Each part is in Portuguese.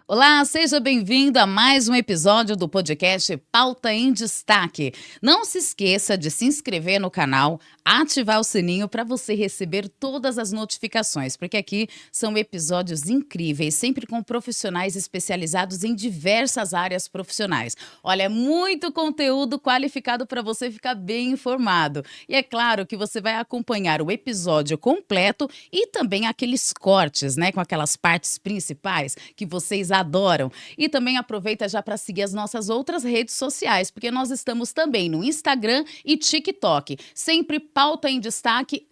Olá, seja bem-vindo a mais um episódio do podcast Pauta em Destaque. Não se esqueça de se inscrever no canal, ativar o sininho para você receber todas as notificações, porque aqui são episódios incríveis, sempre com profissionais especializados em diversas áreas profissionais. Olha, é muito conteúdo qualificado para você ficar bem informado. E é claro que você vai acompanhar o episódio completo e também aqueles cortes, né, com aquelas partes principais que vocês adoram. E também aproveita já para seguir as nossas outras redes sociais, porque nós estamos também no Instagram e TikTok. Sempre Pauta em Destaque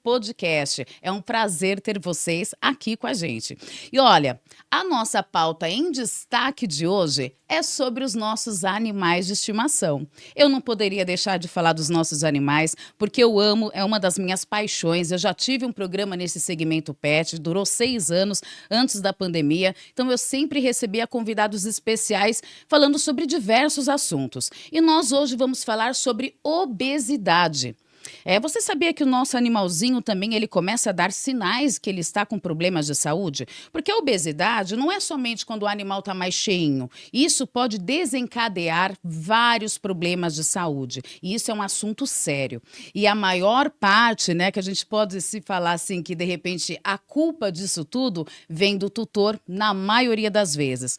_podcast. É um prazer ter vocês aqui com a gente. E olha, a nossa pauta em destaque de hoje é sobre os nossos animais de estimação. Eu não poderia deixar de falar dos nossos animais, porque eu amo, é uma das minhas paixões. Eu já tive um programa nesse segmento pet, durou 6 anos antes da pandemia, então eu sempre recebia convidados especiais falando sobre diversos assuntos. E nós hoje vamos falar sobre obesidade. Você sabia que o nosso animalzinho também ele começa a dar sinais que ele está com problemas de saúde? Porque a obesidade não é somente quando o animal está mais cheinho. Isso pode desencadear vários problemas de saúde. E isso é um assunto sério. E a maior parte, né, que a gente pode se falar assim, que de repente a culpa disso tudo vem do tutor na maioria das vezes.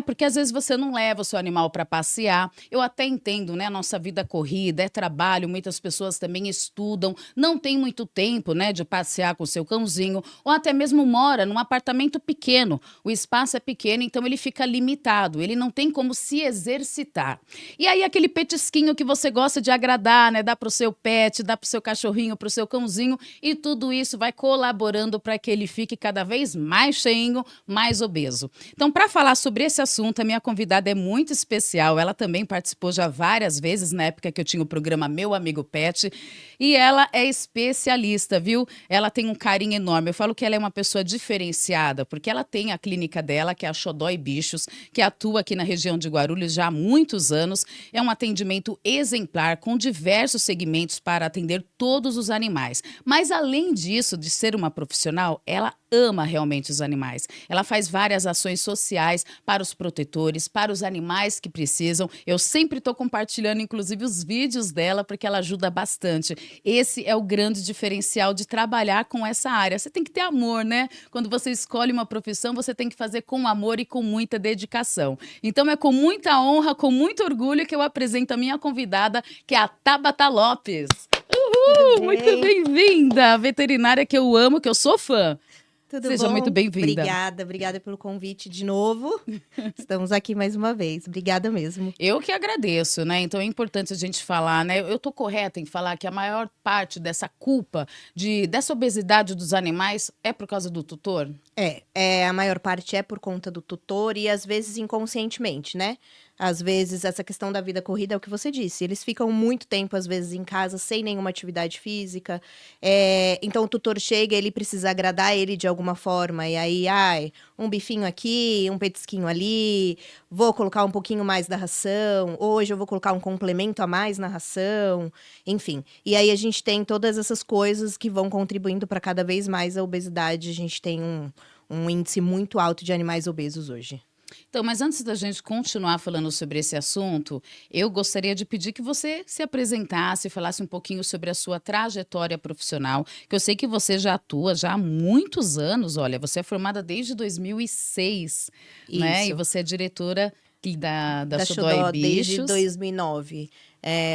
Porque às vezes você não leva o seu animal para passear. Eu até entendo, né, nossa vida corrida, é trabalho, muitas pessoas também estudam, não tem muito tempo, né, de passear com o seu cãozinho, ou até mesmo mora num apartamento pequeno. O espaço é pequeno, então ele fica limitado, ele não tem como se exercitar. E aí aquele petisquinho que você gosta de agradar, né, dá para o seu pet, dá para o seu cachorrinho, para o seu cãozinho, e tudo isso vai colaborando para que ele fique cada vez mais cheinho, mais obeso. Então, para falar sobre esse assunto, a minha convidada é muito especial, ela também participou já várias vezes na época que eu tinha o programa Meu Amigo Pet, e ela é especialista, viu? Ela tem um carinho enorme. Eu falo que ela é uma pessoa diferenciada, porque ela tem a clínica dela, que é a Xodó e Bichos, que atua aqui na região de Guarulhos já há muitos anos. É um atendimento exemplar, com diversos segmentos para atender todos os animais. Mas, além disso, de ser uma profissional, ela ama realmente os animais. Ela faz várias ações sociais para os protetores, para os animais que precisam. Eu sempre estou compartilhando, inclusive, os vídeos dela, porque ela ajuda bastante. Esse é o grande diferencial de trabalhar com essa área. Você tem que ter amor, né? Quando você escolhe uma profissão, você tem que fazer com amor e com muita dedicação. Então, é com muita honra, com muito orgulho que eu apresento a minha convidada, que é a Tabata Lopes. Uhul! Muito bem-vinda! Veterinária que eu amo, que eu sou fã. Seja bom? Muito bem-vinda. Obrigada pelo convite de novo. Estamos aqui mais uma vez. Obrigada mesmo. Eu que agradeço, né? Então é importante a gente falar, né? Eu tô correta em falar que a maior parte dessa culpa dessa obesidade dos animais é por causa do tutor? A maior parte é por conta do tutor e às vezes inconscientemente, né? Às vezes essa questão da vida corrida é o que você disse. Eles ficam muito tempo, às vezes, em casa sem nenhuma atividade física. Então o tutor chega, ele precisa agradar ele de alguma forma. E aí, um bifinho aqui, um petisquinho ali, vou colocar um pouquinho mais da ração, hoje eu vou colocar um complemento a mais na ração, enfim. E aí a gente tem todas essas coisas que vão contribuindo para cada vez mais a obesidade. A gente tem um índice muito alto de animais obesos hoje. Então, mas antes da gente continuar falando sobre esse assunto, eu gostaria de pedir que você se apresentasse, falasse um pouquinho sobre a sua trajetória profissional, que eu sei que você já atua já há muitos anos, olha, você é formada desde 2006, né? E Isso. você é diretora da Xodó Xodó e Bichos. desde 2009.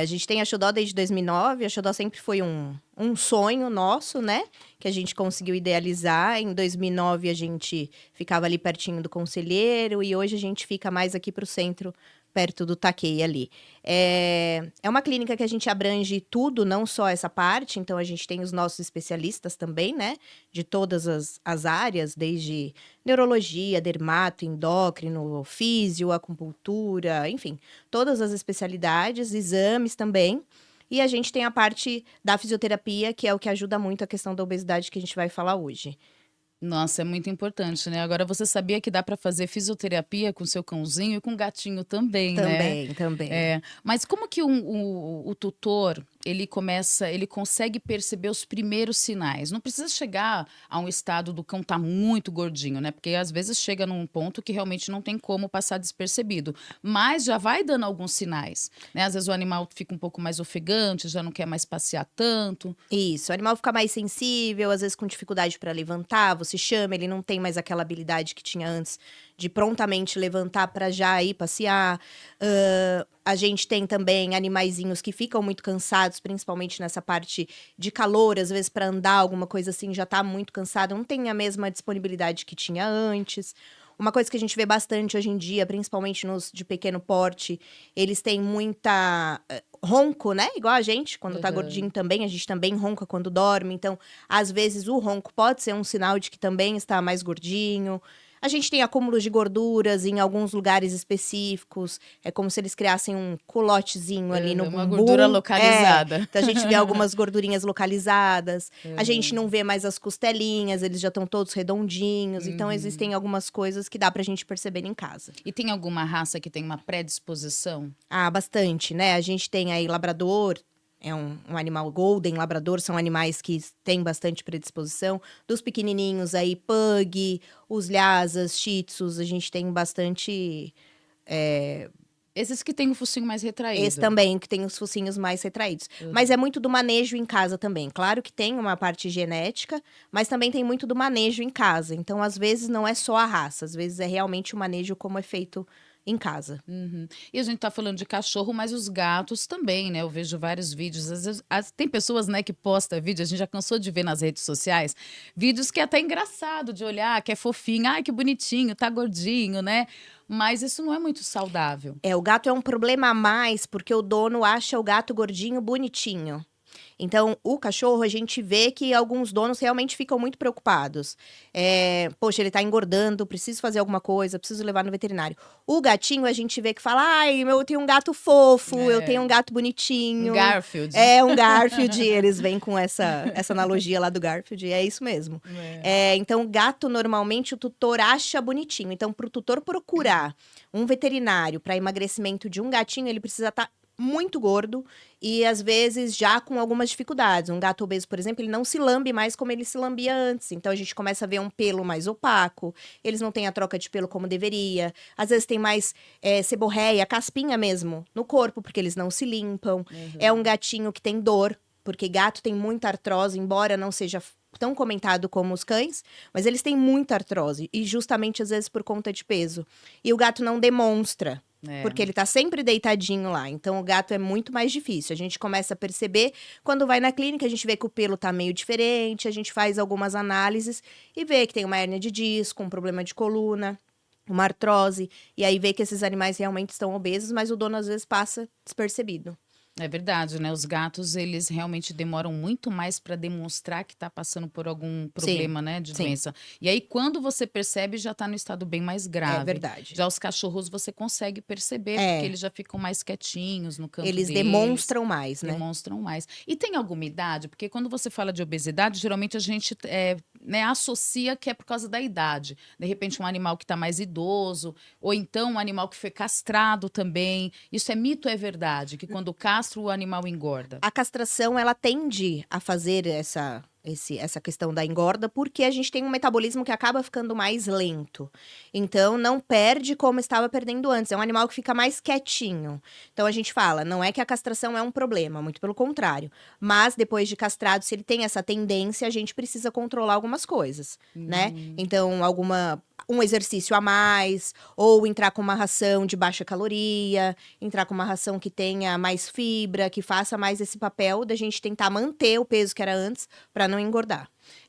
A gente tem a Xodó desde 2009. A Xodó sempre foi um sonho nosso, né? Que a gente conseguiu idealizar. Em 2009, a gente ficava ali pertinho do conselheiro. E hoje a gente fica mais aqui pro centro, perto do Taquei ali. É uma clínica que a gente abrange tudo, não só essa parte, então a gente tem os nossos especialistas também, né, de todas as áreas, desde neurologia, dermato, endócrino, físio, acupuntura, enfim, todas as especialidades, exames também. E a gente tem a parte da fisioterapia, que é o que ajuda muito a questão da obesidade que a gente vai falar hoje. Nossa, é muito importante, né. Agora você sabia que dá para fazer fisioterapia com seu cãozinho e com gatinho também, né? Também, também. É, mas como que o tutor, ele consegue perceber os primeiros sinais? Não precisa chegar a um estado do cão tá muito gordinho, né, porque às vezes chega num ponto que realmente não tem como passar despercebido, mas já vai dando alguns sinais, né, às vezes o animal fica um pouco mais ofegante, já não quer mais passear tanto. Isso, o animal fica mais sensível, às vezes com dificuldade para levantar, você chama, ele não tem mais aquela habilidade que tinha antes de prontamente levantar para já ir passear. A gente tem também animaizinhos que ficam muito cansados, principalmente nessa parte de calor, às vezes para andar, alguma coisa assim, já tá muito cansado, não tem a mesma disponibilidade que tinha antes. Uma coisa que a gente vê bastante hoje em dia, principalmente nos de pequeno porte, eles têm muita ronco, né? Igual a gente, quando tá Aham. gordinho também, a gente também ronca quando dorme. Então, às vezes, o ronco pode ser um sinal de que também está mais gordinho. A gente tem acúmulos de gorduras em alguns lugares específicos. É como se eles criassem um culotezinho ali no Aham, uma gordura bumbum. localizada. Então a gente vê algumas gordurinhas localizadas. A gente não Aham. vê mais as costelinhas, eles já estão todos redondinhos. Então, Uhum. existem algumas coisas que dá pra gente perceber em casa. E tem alguma raça que tem uma predisposição? Ah, bastante, né? A gente tem aí labrador, é um animal golden, labrador, são animais que têm bastante predisposição. Dos pequenininhos aí, pug, os lhasas, shih tzus, a gente tem bastante. Esses que têm o focinho mais Esse retraído. também, que tem os focinhos mais retraídos. Mas Aham. é muito do manejo em casa também. Claro que tem uma parte genética, mas também tem muito do manejo em casa. Então, às vezes, não é só a raça, às vezes é realmente o manejo como é feito em casa. Uhum. E a gente tá falando de cachorro, mas os gatos também, né? Eu vejo vários vídeos. Às vezes, tem pessoas, né, que posta vídeo, a gente já cansou de ver nas redes sociais, vídeos que é até engraçado de olhar, que é fofinho, ai, que bonitinho, tá gordinho, né? Mas isso não é muito saudável. O gato é um problema a mais, porque o dono acha o gato gordinho bonitinho. Então, o cachorro, a gente vê que alguns donos realmente ficam muito preocupados. Poxa, ele tá engordando, preciso fazer alguma coisa, preciso levar no veterinário. O gatinho, a gente vê que fala, ai, eu tenho um gato fofo, eu tenho É, um gato um bonitinho. Garfield. É um Garfield, eles vêm com essa analogia lá do Garfield, e é isso mesmo. É. Então, o gato, normalmente, o tutor acha bonitinho. Então, para o tutor procurar um veterinário para emagrecimento de um gatinho, ele precisa estar muito gordo e às vezes já com algumas dificuldades. Um gato obeso, por exemplo, ele não se lambe mais como ele se lambia antes. Então a gente começa a ver um pelo mais opaco, eles não têm a troca de pelo como deveria. Às vezes tem mais seborréia, caspinha mesmo no corpo, porque eles não se limpam. É um Uhum. gatinho que tem dor, porque gato tem muita artrose, embora não seja tão comentado como os cães, mas eles têm muita artrose, e justamente às vezes por conta de peso. E o gato não demonstra. É. Porque ele tá sempre deitadinho lá. Então, o gato é muito mais difícil. A gente começa a perceber, quando vai na clínica, a gente vê que o pelo tá meio diferente, a gente faz algumas análises e vê que tem uma hérnia de disco, um problema de coluna, uma artrose. E aí vê que esses animais realmente estão obesos, mas o dono às vezes passa despercebido. É verdade, né? Os gatos, eles realmente demoram muito mais para demonstrar que está passando por algum Sim, problema, né, de sim, doença. E aí, quando você percebe, já está no estado bem mais é grave. verdade. Já os cachorros você consegue perceber, porque É, eles já ficam mais quietinhos no canto eles deles, demonstram mais, né? demonstram mais. E tem alguma idade? Porque quando você fala de obesidade, geralmente a gente né, associa que é por causa da idade. De repente, um animal que está mais idoso, ou então um animal que foi castrado também. Isso é mito ou é verdade? Que quando castra, o animal engorda? A castração, ela tende a fazer essa questão da engorda, porque a gente tem um metabolismo que acaba ficando mais lento. Então, não perde como estava perdendo antes. É um animal que fica mais quietinho. Então, a gente fala, não é que a castração é um problema, muito pelo contrário. Mas, depois de castrado, se ele tem essa tendência, a gente precisa controlar algumas coisas, né? Uhum. Então, um exercício a mais, ou entrar com uma ração de baixa caloria, entrar com uma ração que tenha mais fibra, que faça mais esse papel da gente tentar manter o peso que era antes para não engordar.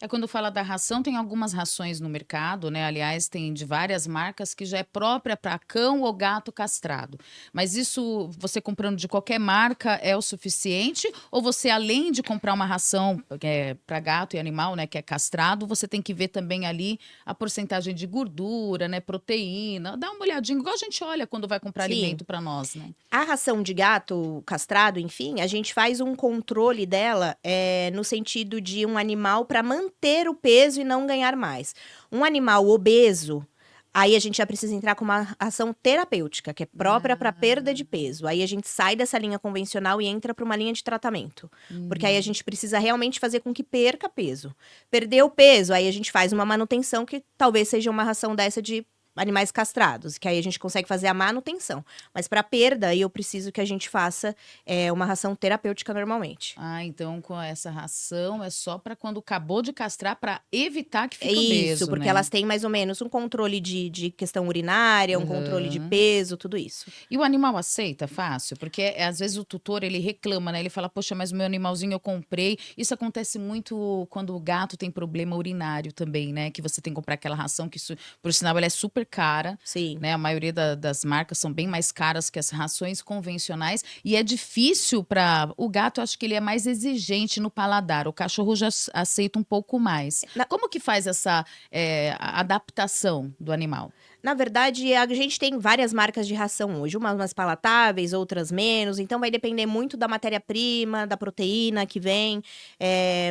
Quando fala da ração, tem algumas rações no mercado, né? Aliás, tem de várias marcas que já é própria para cão ou gato castrado. Mas isso, você comprando de qualquer marca, é o suficiente? Ou você, além de comprar uma ração para gato e animal, né, que é castrado, você tem que ver também ali a porcentagem de gordura, né, proteína, dá uma olhadinha, igual a gente olha quando vai comprar Sim. alimento para nós, né? A ração de gato castrado, enfim, a gente faz um controle dela no sentido de um animal para manter o peso e não ganhar mais. Um animal obeso, aí a gente já precisa entrar com uma ação terapêutica, que é própria para perda de peso. Aí a gente sai dessa linha convencional e entra para uma linha de tratamento. Porque aí a gente precisa realmente fazer com que perca peso. Perdeu o peso, aí a gente faz uma manutenção que talvez seja uma ração dessa de animais castrados, que aí a gente consegue fazer a manutenção. Mas para perda, aí eu preciso que a gente faça uma ração terapêutica normalmente. Então com essa ração é só para quando acabou de castrar, para evitar que É fique isso, obeso, porque né? elas têm mais ou menos um controle de questão urinária, um controle de Aham. peso, tudo isso. E o animal aceita fácil? Porque às vezes o tutor ele reclama, né? Ele fala, poxa, mas o meu animalzinho eu comprei. Isso acontece muito quando o gato tem problema urinário também, né? Que você tem que comprar aquela ração que, por sinal, ela é super cara, Sim. né? A maioria das marcas são bem mais caras que as rações convencionais. E é difícil para. O gato, eu acho que ele é mais exigente no paladar. O cachorro já aceita um pouco mais. Na, Como que faz essa adaptação do animal? na verdade, a gente tem várias marcas de ração hoje, umas mais palatáveis, outras menos, então vai depender muito da matéria-prima, da proteína que vem.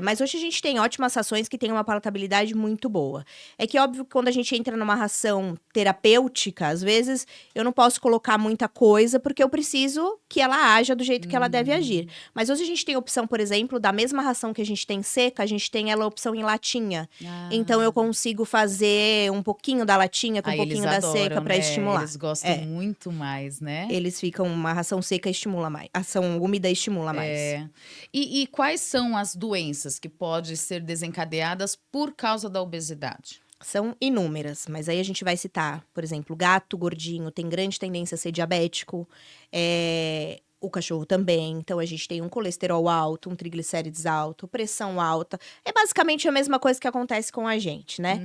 Mas hoje a gente tem ótimas rações que têm uma palatabilidade muito boa. É que, óbvio, que quando a gente entra numa ração terapêutica, às vezes eu não posso colocar muita coisa, porque eu preciso que ela haja do jeito que ela deve agir. Mas hoje a gente tem a opção, por exemplo, da mesma ração que a gente tem seca, a gente tem ela a opção em latinha. Então eu consigo fazer um pouquinho da latinha com um pouquinho da seca Adoram, para né? estimular. Eles gostam muito mais, né? Eles ficam, uma ração seca estimula mais, ação úmida estimula mais. E quais são as doenças que podem ser desencadeadas por causa da obesidade? São inúmeras, mas aí a gente vai citar, por exemplo, gato gordinho tem grande tendência a ser diabético, o cachorro também. Então a gente tem um colesterol alto, um triglicérides alto, pressão alta. É basicamente a mesma coisa que acontece com a gente, né?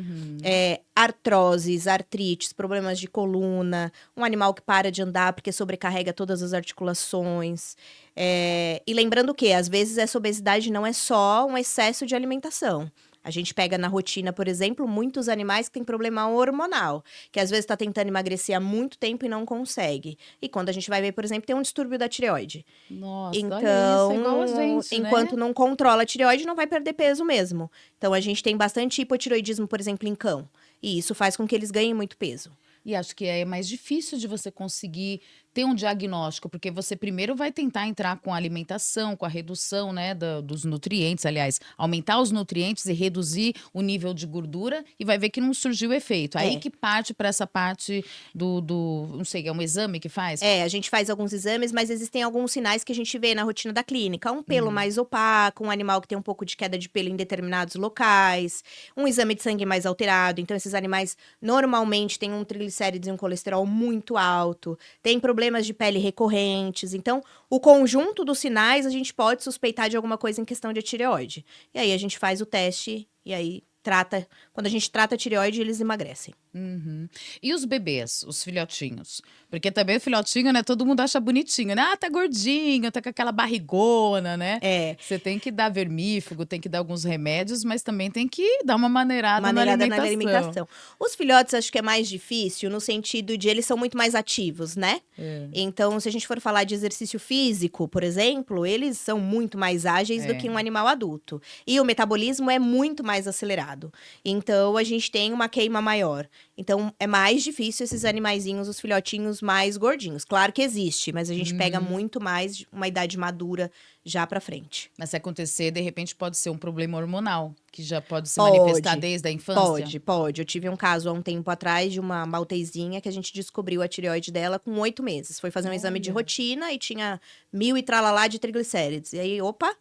Artroses, artrites, problemas de coluna, um animal que para de andar porque sobrecarrega todas as articulações. E lembrando que, às vezes, essa obesidade não é só um excesso de alimentação. A gente pega na rotina, por exemplo, muitos animais que têm problema hormonal, que às vezes está tentando emagrecer há muito tempo e não consegue. E quando a gente vai ver, por exemplo, tem um distúrbio da tireoide. Nossa, olha isso, é igual a Então, gente, enquanto né? não controla a tireoide, não vai perder peso mesmo. Então, a gente tem bastante hipotireoidismo, por exemplo, em cão. E isso faz com que eles ganhem muito peso. E acho que é mais difícil de você conseguir ter um diagnóstico, porque você primeiro vai tentar entrar com a alimentação, com a redução, né, dos nutrientes, aliás, aumentar os nutrientes e reduzir o nível de gordura, e vai ver que não surgiu efeito. Aí que parte para essa parte não sei, é um exame que faz? A gente faz alguns exames, mas existem alguns sinais que a gente vê na rotina da clínica. Um pelo mais opaco, um animal que tem um pouco de queda de pelo em determinados locais, um exame de sangue mais alterado. Então, esses animais normalmente têm um triglicérides e um colesterol muito alto, tem problemas de pele recorrentes. Então, o conjunto dos sinais, a gente pode suspeitar de alguma coisa em questão de tireoide. E aí, a gente faz o teste e aí trata. Quando a gente trata a tireoide, eles emagrecem. E os bebês, os filhotinhos? Porque também o filhotinho, né? Todo mundo acha bonitinho, né? Ah, tá gordinho, tá com aquela barrigona, né? Você tem que dar vermífugo, tem que dar alguns remédios, mas também tem que dar uma maneirada na alimentação. Os filhotes acho que é mais difícil no sentido de eles são muito mais ativos, né? Então, se a gente for falar de exercício físico, por exemplo, eles são muito mais ágeis do que um animal adulto. E o metabolismo é muito mais acelerado. Então, a gente tem uma queima maior. Então, é mais difícil esses animaizinhos, os filhotinhos mais gordinhos. Claro que existe, mas a gente pega muito mais de uma idade madura já pra frente. Mas se acontecer, de repente pode ser um problema hormonal, que já pode se manifestar desde a infância? Pode. Eu tive um caso há um tempo atrás de uma maltezinha que a gente descobriu a tireoide dela com 8 meses. Foi fazer um exame de rotina e tinha 1000 e tralalá de triglicérides. E aí, opa!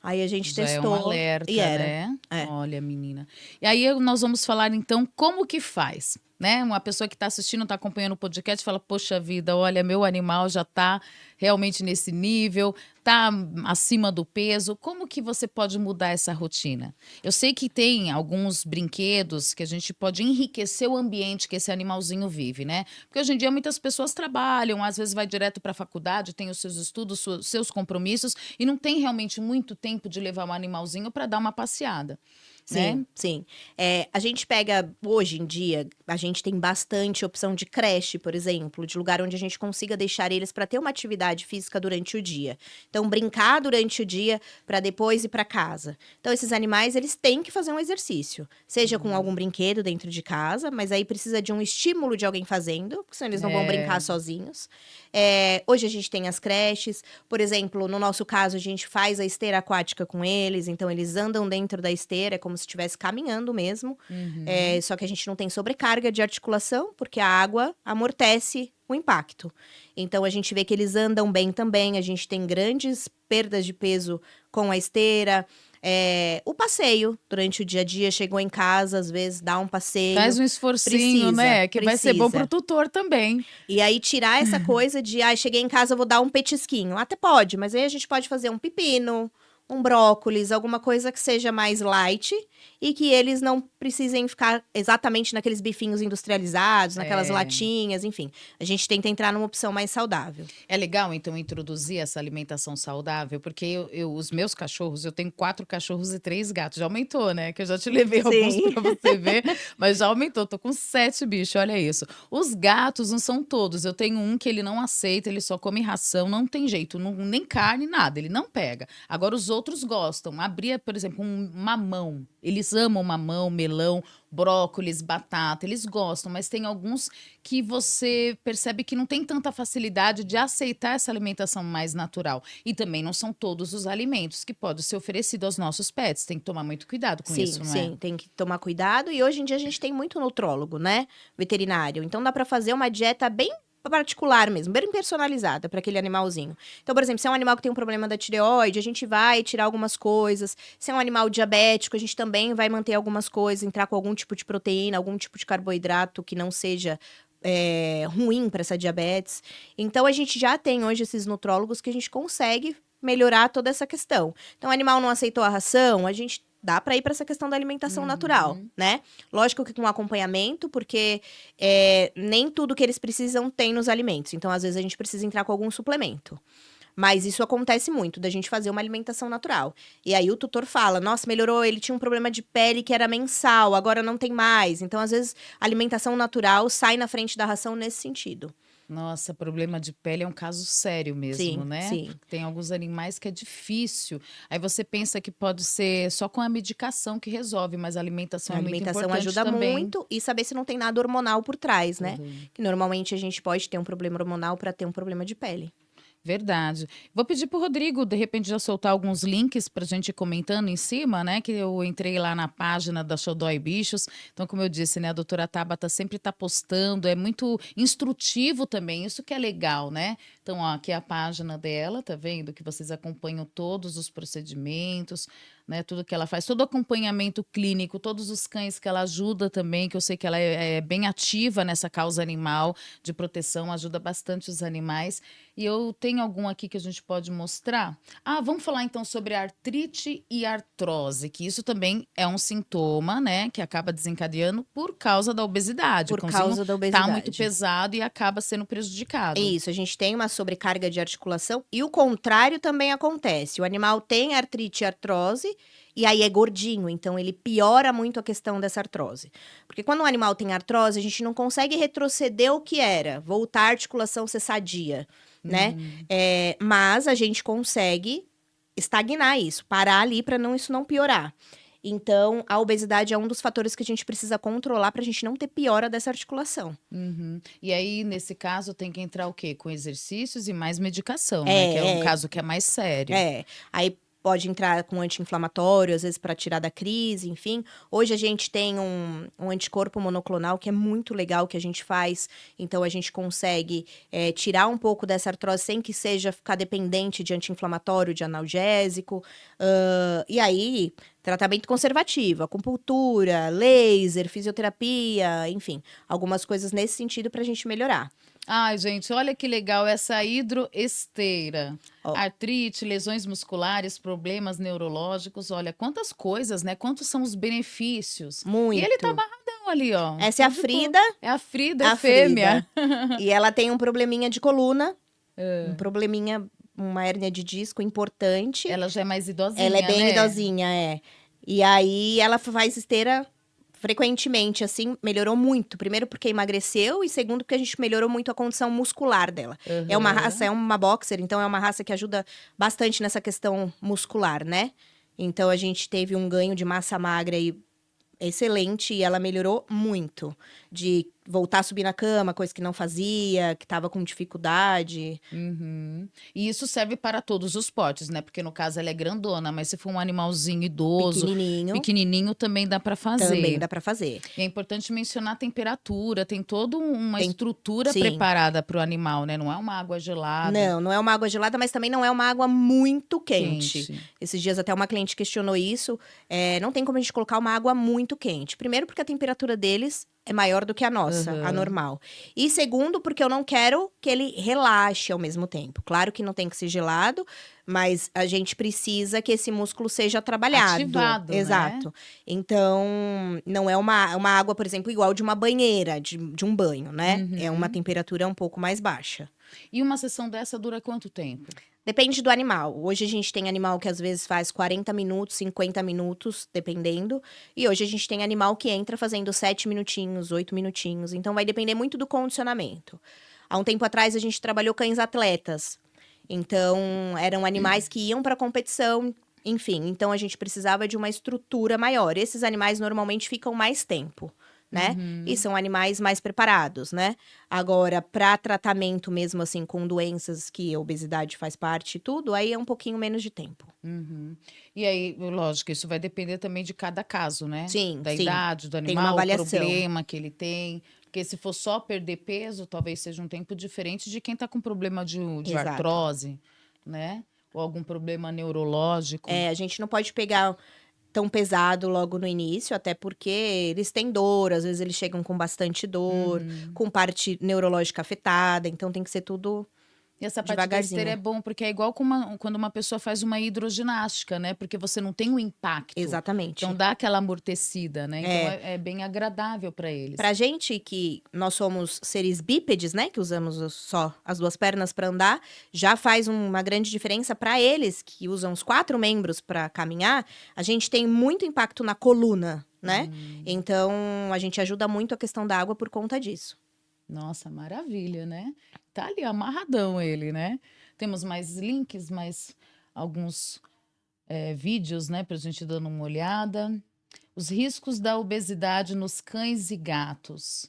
Aí a gente Já testou é um alerta, e era. né? Olha, menina. E aí nós vamos falar então como que faz né? Uma pessoa que está assistindo, está acompanhando o podcast, fala, poxa vida, olha, meu animal já está realmente nesse nível, está acima do peso. Como que você pode mudar essa rotina? Eu sei que tem alguns brinquedos que a gente pode enriquecer o ambiente que esse animalzinho vive, né? Porque hoje em dia muitas pessoas trabalham, às vezes vai direto para a faculdade, tem os seus estudos, seus compromissos e não tem realmente muito tempo de levar um animalzinho para dar uma passeada. Né? Sim, sim. A gente pega, hoje em dia, a gente tem bastante opção de creche, por exemplo, de lugar onde a gente consiga deixar eles para ter uma atividade física durante o dia. Então, brincar durante o dia para depois ir para casa. Então, esses animais, eles têm que fazer um exercício, seja com algum brinquedo dentro de casa, mas aí precisa de um estímulo de alguém fazendo, porque senão eles não vão brincar sozinhos. Hoje a gente tem as creches, por exemplo, no nosso caso, a gente faz a esteira aquática com eles, então eles andam dentro da esteira, é como se estivesse caminhando mesmo. Só que a gente não tem sobrecarga de articulação, porque a água amortece o impacto. Então a gente vê que eles andam bem também, a gente tem grandes perdas de peso com a esteira. O passeio durante o dia a dia, chegou em casa, às vezes dá um passeio. Faz um esforcinho, né? Que vai ser bom pro tutor também. E aí tirar essa coisa de, cheguei em casa, vou dar um petisquinho. Até pode, mas aí a gente pode fazer um pepino, um brócolis, alguma coisa que seja mais light e que eles não precisem ficar exatamente naqueles bifinhos industrializados, naquelas latinhas, enfim. A gente tenta entrar numa opção mais saudável. É legal, então, introduzir essa alimentação saudável, porque os meus cachorros, eu tenho 4 cachorros e 3 gatos. Já aumentou, né? Que eu já te levei alguns pra você ver, mas já aumentou. Tô com 7 bichos, olha isso. Os gatos não são todos. Eu tenho um que ele não aceita, ele só come ração, não tem jeito, nem carne, nada, ele não pega. Agora, os outros gostam. Abria, por exemplo, um mamão. Eles amam mamão, melão, brócolis, batata, eles gostam, mas tem alguns que você percebe que não tem tanta facilidade de aceitar essa alimentação mais natural. E também não são todos os alimentos que podem ser oferecidos aos nossos pets. Tem que tomar muito cuidado com isso, não é? Sim, tem que tomar cuidado. E hoje em dia a gente tem muito nutrólogo, né? Veterinário. Então dá para fazer uma dieta bem particular mesmo, bem personalizada para aquele animalzinho. Então, por exemplo, se é um animal que tem um problema da tireoide, a gente vai tirar algumas coisas. Se é um animal diabético, a gente também vai manter algumas coisas, entrar com algum tipo de proteína, algum tipo de carboidrato que não seja ruim para essa diabetes. Então, a gente já tem hoje esses nutrólogos que a gente consegue melhorar toda essa questão. Então, o animal não aceitou a ração, a gente dá para ir para essa questão da alimentação natural, né? Lógico que com acompanhamento, porque nem tudo que eles precisam tem nos alimentos. Então, às vezes, a gente precisa entrar com algum suplemento. Mas isso acontece muito, da gente fazer uma alimentação natural. E aí o tutor fala, nossa, melhorou, ele tinha um problema de pele que era mensal, agora não tem mais. Então, às vezes, a alimentação natural sai na frente da ração nesse sentido. Nossa, problema de pele é um caso sério mesmo, Sim, né? sim. Tem alguns animais que é difícil. Aí você pensa que pode ser só com a medicação que resolve, mas a alimentação A é muito alimentação importante ajuda também. muito e saber se não tem nada hormonal por trás, né? Que normalmente a gente pode ter um problema hormonal para ter um problema de pele. Verdade. Vou pedir pro Rodrigo, de repente, já soltar alguns links pra gente ir comentando em cima, né? Que eu entrei lá na página da Xodói Bichos. Então, como eu disse, né? A doutora Tabata sempre tá postando, é muito instrutivo também, isso que é legal, né? Então, ó, aqui é a página dela, tá vendo? Que vocês acompanham todos os procedimentos, né? Tudo que ela faz, todo o acompanhamento clínico, todos os cães que ela ajuda também, que eu sei que ela é bem ativa nessa causa animal de proteção, ajuda bastante os animais. E eu tenho algum aqui que a gente pode mostrar. Vamos falar então sobre artrite e artrose, que isso também é um sintoma, né, que acaba desencadeando por causa da obesidade. Por O cãozinho causa da tá obesidade. muito pesado e acaba sendo prejudicado. Isso, a gente tem uma sobrecarga de articulação e o contrário também acontece. O animal tem artrite e artrose e aí é gordinho, então ele piora muito a questão dessa artrose. Porque quando um animal tem artrose, a gente não consegue retroceder o que era, voltar a articulação ser sadia, né? Mas a gente consegue estagnar isso, parar ali para isso não piorar. Então, a obesidade é um dos fatores que a gente precisa controlar para a gente não ter piora dessa articulação. E aí, nesse caso, tem que entrar o quê? Com exercícios e mais medicação, né? Que é um caso que é mais sério. Aí, pode entrar com anti-inflamatório, às vezes para tirar da crise, enfim. Hoje a gente tem um anticorpo monoclonal que é muito legal, que a gente faz. Então, a gente consegue tirar um pouco dessa artrose sem que seja ficar dependente de anti-inflamatório, de analgésico. E aí, tratamento conservativo, acupuntura, laser, fisioterapia, enfim. Algumas coisas nesse sentido para a gente melhorar. Ai, gente, olha que legal essa hidroesteira. Ó. Artrite, lesões musculares, problemas neurológicos. Olha, quantas coisas, né? Quantos são os benefícios. E ele tá Muito. amarradão ali, ó. Essa é a Pode pôr. Frida. É a Frida, A é fêmea. E ela tem um probleminha de coluna, É. um probleminha, uma hérnia de disco importante. Ela já é mais idosinha, Ela é bem né? idosinha, é. E aí ela faz esteira frequentemente, assim, melhorou muito. Primeiro porque emagreceu e segundo porque a gente melhorou muito a condição muscular dela. É uma Aham. raça, é uma boxer, então é uma raça que ajuda bastante nessa questão muscular, né? Então a gente teve um ganho de massa magra aí excelente e ela melhorou muito. De voltar a subir na cama, coisa que não fazia, que tava com dificuldade. Uhum. E isso serve para todos os portes, né? Porque no caso ela é grandona, mas se for um animalzinho idoso, Pequenininho, pequenininho, também dá para também fazer. dá pra fazer. E é importante mencionar a temperatura, tem toda uma Tem- estrutura sim. preparada para o animal, né? Não é uma água gelada, Não é uma água gelada, mas também não é uma água muito quente. quente. Esses dias até uma cliente questionou isso. Não tem como a gente colocar uma água muito quente. Primeiro, porque a temperatura deles é maior do que a nossa, a Aham. normal. E segundo, porque eu não quero que ele relaxe ao mesmo tempo. Claro que não tem que ser gelado, mas a gente precisa que esse músculo seja trabalhado. Ativado, né? Exato. Então, não é uma água, por exemplo, igual de uma banheira, de um banho, né? É uma Uhum. temperatura um pouco mais baixa. E uma sessão dessa dura quanto tempo? Depende do animal. Hoje a gente tem animal que às vezes faz 40 minutos, 50 minutos, dependendo. E hoje a gente tem animal que entra fazendo 7 minutinhos, 8 minutinhos. Então vai depender muito do condicionamento. Há um tempo atrás a gente trabalhou cães atletas. Então eram animais que iam para competição, enfim. Então a gente precisava de uma estrutura maior. Esses animais normalmente ficam mais tempo, né? E são animais mais preparados, né? Agora, para tratamento mesmo assim, com doenças que a obesidade faz parte e tudo, aí é um pouquinho menos de tempo. Uhum. E aí, lógico, isso vai depender também de cada caso, né? Sim, Da sim. idade do Tem uma animal, o avaliação. problema que ele tem. Porque se for só perder peso, talvez seja um tempo diferente de quem tá com problema de Exato. artrose, né? Ou algum problema neurológico. A gente não pode pegar tão pesado logo no início, até porque eles têm dor, às vezes eles chegam com bastante dor, com parte neurológica afetada, então tem que ser tudo E essa parte da esteira é devagarzinho. bom, porque é igual quando uma pessoa faz uma hidroginástica, né? Porque você não tem o impacto. Exatamente. Então dá aquela amortecida, né? Então É. é bem agradável para eles. Pra gente que nós somos seres bípedes, né, que usamos só as duas pernas para andar, já faz uma grande diferença para eles que usam os 4 membros para caminhar. A gente tem muito impacto na coluna, né? Então a gente ajuda muito a questão da água por conta disso. Nossa, maravilha, né? Tá ali amarradão ele, né? Temos mais links, mais alguns vídeos, né, pra gente dando uma olhada. Os riscos da obesidade nos cães e gatos,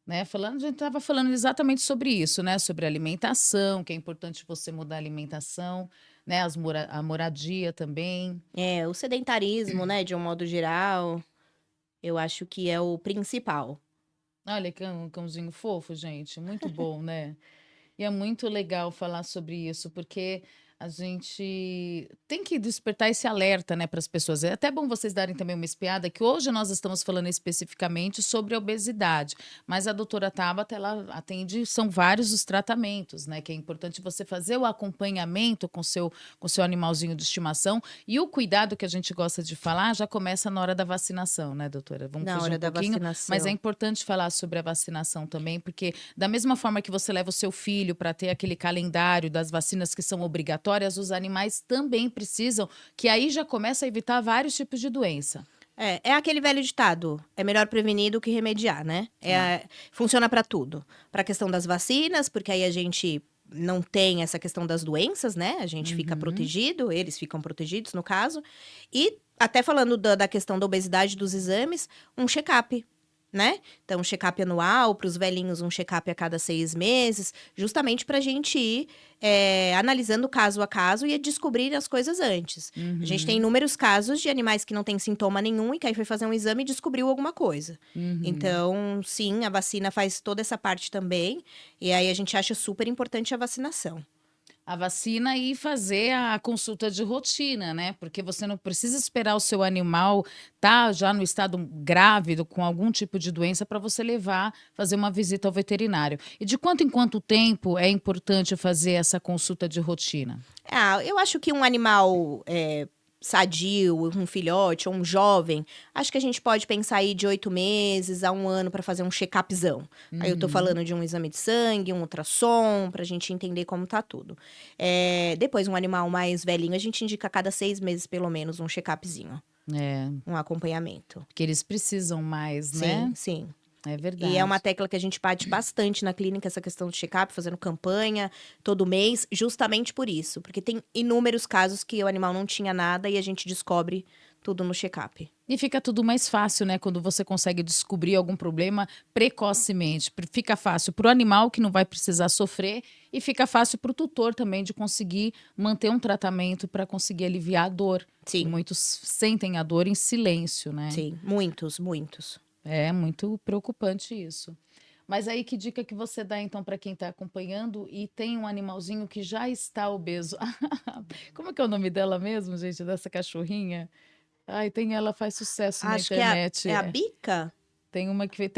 né? A gente estava falando exatamente sobre isso, né? Sobre alimentação, que é importante você mudar a alimentação, né? A moradia também. O sedentarismo, né, de um modo geral, eu acho que é o principal. Olha que cãozinho fofo, gente, muito bom, né? E é muito legal falar sobre isso, porque a gente tem que despertar esse alerta, né, para as pessoas. É até bom vocês darem também uma espiada, que hoje nós estamos falando especificamente sobre a obesidade, mas a doutora Tabata, ela atende, são vários os tratamentos, né, que é importante você fazer o acompanhamento com seu animalzinho de estimação, e o cuidado que a gente gosta de falar já começa na hora da vacinação, né, doutora? Vamos Na fugir hora um da pouquinho, mas é vacinação. importante falar sobre a vacinação também, porque da mesma forma que você leva o seu filho para ter aquele calendário das vacinas que são obrigatórias, os animais também precisam, que aí já começa a evitar vários tipos de doença. É aquele velho ditado, é melhor prevenir do que remediar, né? Funciona para tudo. Para a questão das vacinas, porque aí a gente não tem essa questão das doenças, né? A gente fica protegido, eles ficam protegidos, no caso. E até falando da questão da obesidade dos exames, um check-up. né? Então, check-up anual, para os velhinhos, um check-up a cada 6 meses, justamente para a gente ir analisando caso a caso e descobrir as coisas antes. A gente tem inúmeros casos de animais que não têm sintoma nenhum e que aí foi fazer um exame e descobriu alguma coisa. Então, sim, a vacina faz toda essa parte também. E aí a gente acha super importante a vacinação. A vacina e fazer a consulta de rotina, né? Porque você não precisa esperar o seu animal tá já no estado grávido com algum tipo de doença para você levar, fazer uma visita ao veterinário. E de quanto em quanto tempo é importante fazer essa consulta de rotina? Eu acho que um animal sadio, um filhote ou um jovem, acho que a gente pode pensar aí de 8 meses a 1 ano para fazer um check-upzão. Aí eu tô falando de um exame de sangue, um ultrassom, pra gente entender como tá tudo. Depois, um animal mais velhinho, a gente indica a cada 6 meses, pelo menos, um check-upzinho, É, um acompanhamento. porque eles precisam mais, Sim, né? sim. É E é uma verdade. tecla que a gente bate bastante na clínica, essa questão de check-up, fazendo campanha todo mês, justamente por isso. Porque tem inúmeros casos que o animal não tinha nada e a gente descobre tudo no check-up. E fica tudo mais fácil, né? Quando você consegue descobrir algum problema precocemente. Fica fácil para o animal, que não vai precisar sofrer, e fica fácil para o tutor também de conseguir manter um tratamento para conseguir aliviar a dor. Que Sim, muitos sentem a dor em silêncio, né? sim. Muitos, muitos. É muito preocupante isso. Mas aí, que dica que você dá, então, para quem está acompanhando e tem um animalzinho que já está obeso? Como é que é o nome dela mesmo, gente, dessa cachorrinha? Ai, ela faz sucesso na Acho que é internet. a Bica? Tem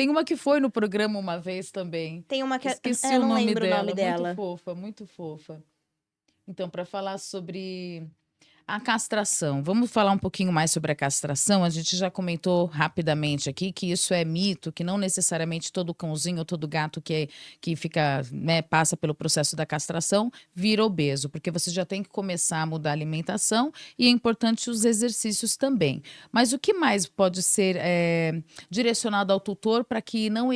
uma que foi no programa uma vez também. Tem uma que Esqueci o não nome lembro o nome dela. Muito dela. fofa, muito fofa. Então, para falar sobre a castração. Vamos falar um pouquinho mais sobre a castração. A gente já comentou rapidamente aqui que isso é mito, que não necessariamente todo cãozinho ou todo gato que fica, né, passa pelo processo da castração vira obeso, porque você já tem que começar a mudar a alimentação e é importante os exercícios também. Mas o que mais pode ser direcionado ao tutor para que não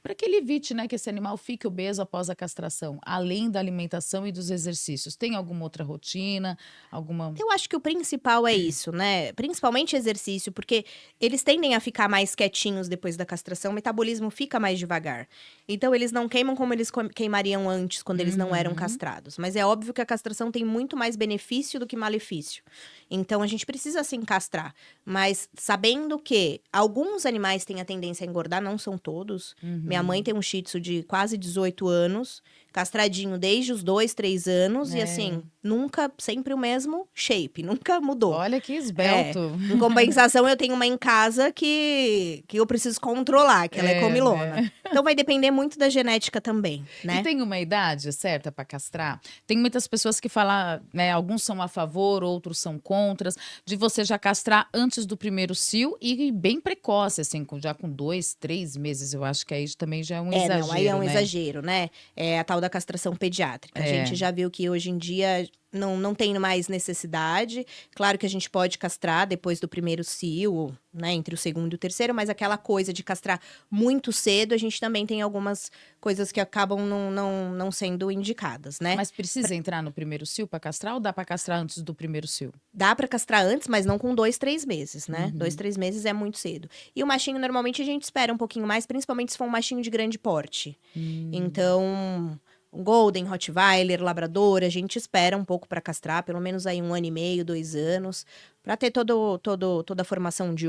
para que ele evite, né, que esse animal fique obeso após a castração, além da alimentação e dos exercícios? Tem alguma outra rotina, alguma. Eu acho que o principal é isso, né? Principalmente exercício, porque eles tendem a ficar mais quietinhos depois da castração, o metabolismo fica mais devagar. Então, eles não queimam como eles queimariam antes, quando eles não eram Uhum. castrados. Mas é óbvio que a castração tem muito mais benefício do que malefício. Então, a gente precisa sim castrar. Mas sabendo que alguns animais têm a tendência a engordar, não são todos. Minha mãe tem um Shih Tzu de quase 18 anos, castradinho desde os 2, 3 anos, e É. assim, nunca, sempre o mesmo shape, nunca mudou. Olha que É. esbelto. Em compensação, eu tenho uma em casa que eu preciso controlar, que ela é É, comilona. né? Então vai depender muito da genética também, E né? tem uma idade certa para castrar? Tem muitas pessoas que falam, né? Alguns são a favor, outros são contras, de você já castrar antes do primeiro cio e bem precoce, assim, já com 2, 3 meses. Eu acho que aí também já é um Não, aí é exagero, um né? exagero, né? É a tal da castração pediátrica. A É. gente já viu que hoje em dia não tem mais necessidade. Claro que a gente pode castrar depois do primeiro cio, né? Entre o segundo e o terceiro, mas aquela coisa de castrar muito cedo, a gente também tem algumas coisas que acabam não sendo indicadas, né? Mas precisa entrar no primeiro cio para castrar ou dá para castrar antes do primeiro cio? Dá pra castrar antes, mas não com 2, 3 meses, né? 2, Uhum. 3 meses é muito cedo. E o machinho, normalmente, a gente espera um pouquinho mais, principalmente se for um machinho de grande porte. Então, um Golden, Rottweiler, Labrador, a gente espera um pouco pra castrar, pelo menos aí 1 ano e meio, 2 anos. Pra ter toda a formação de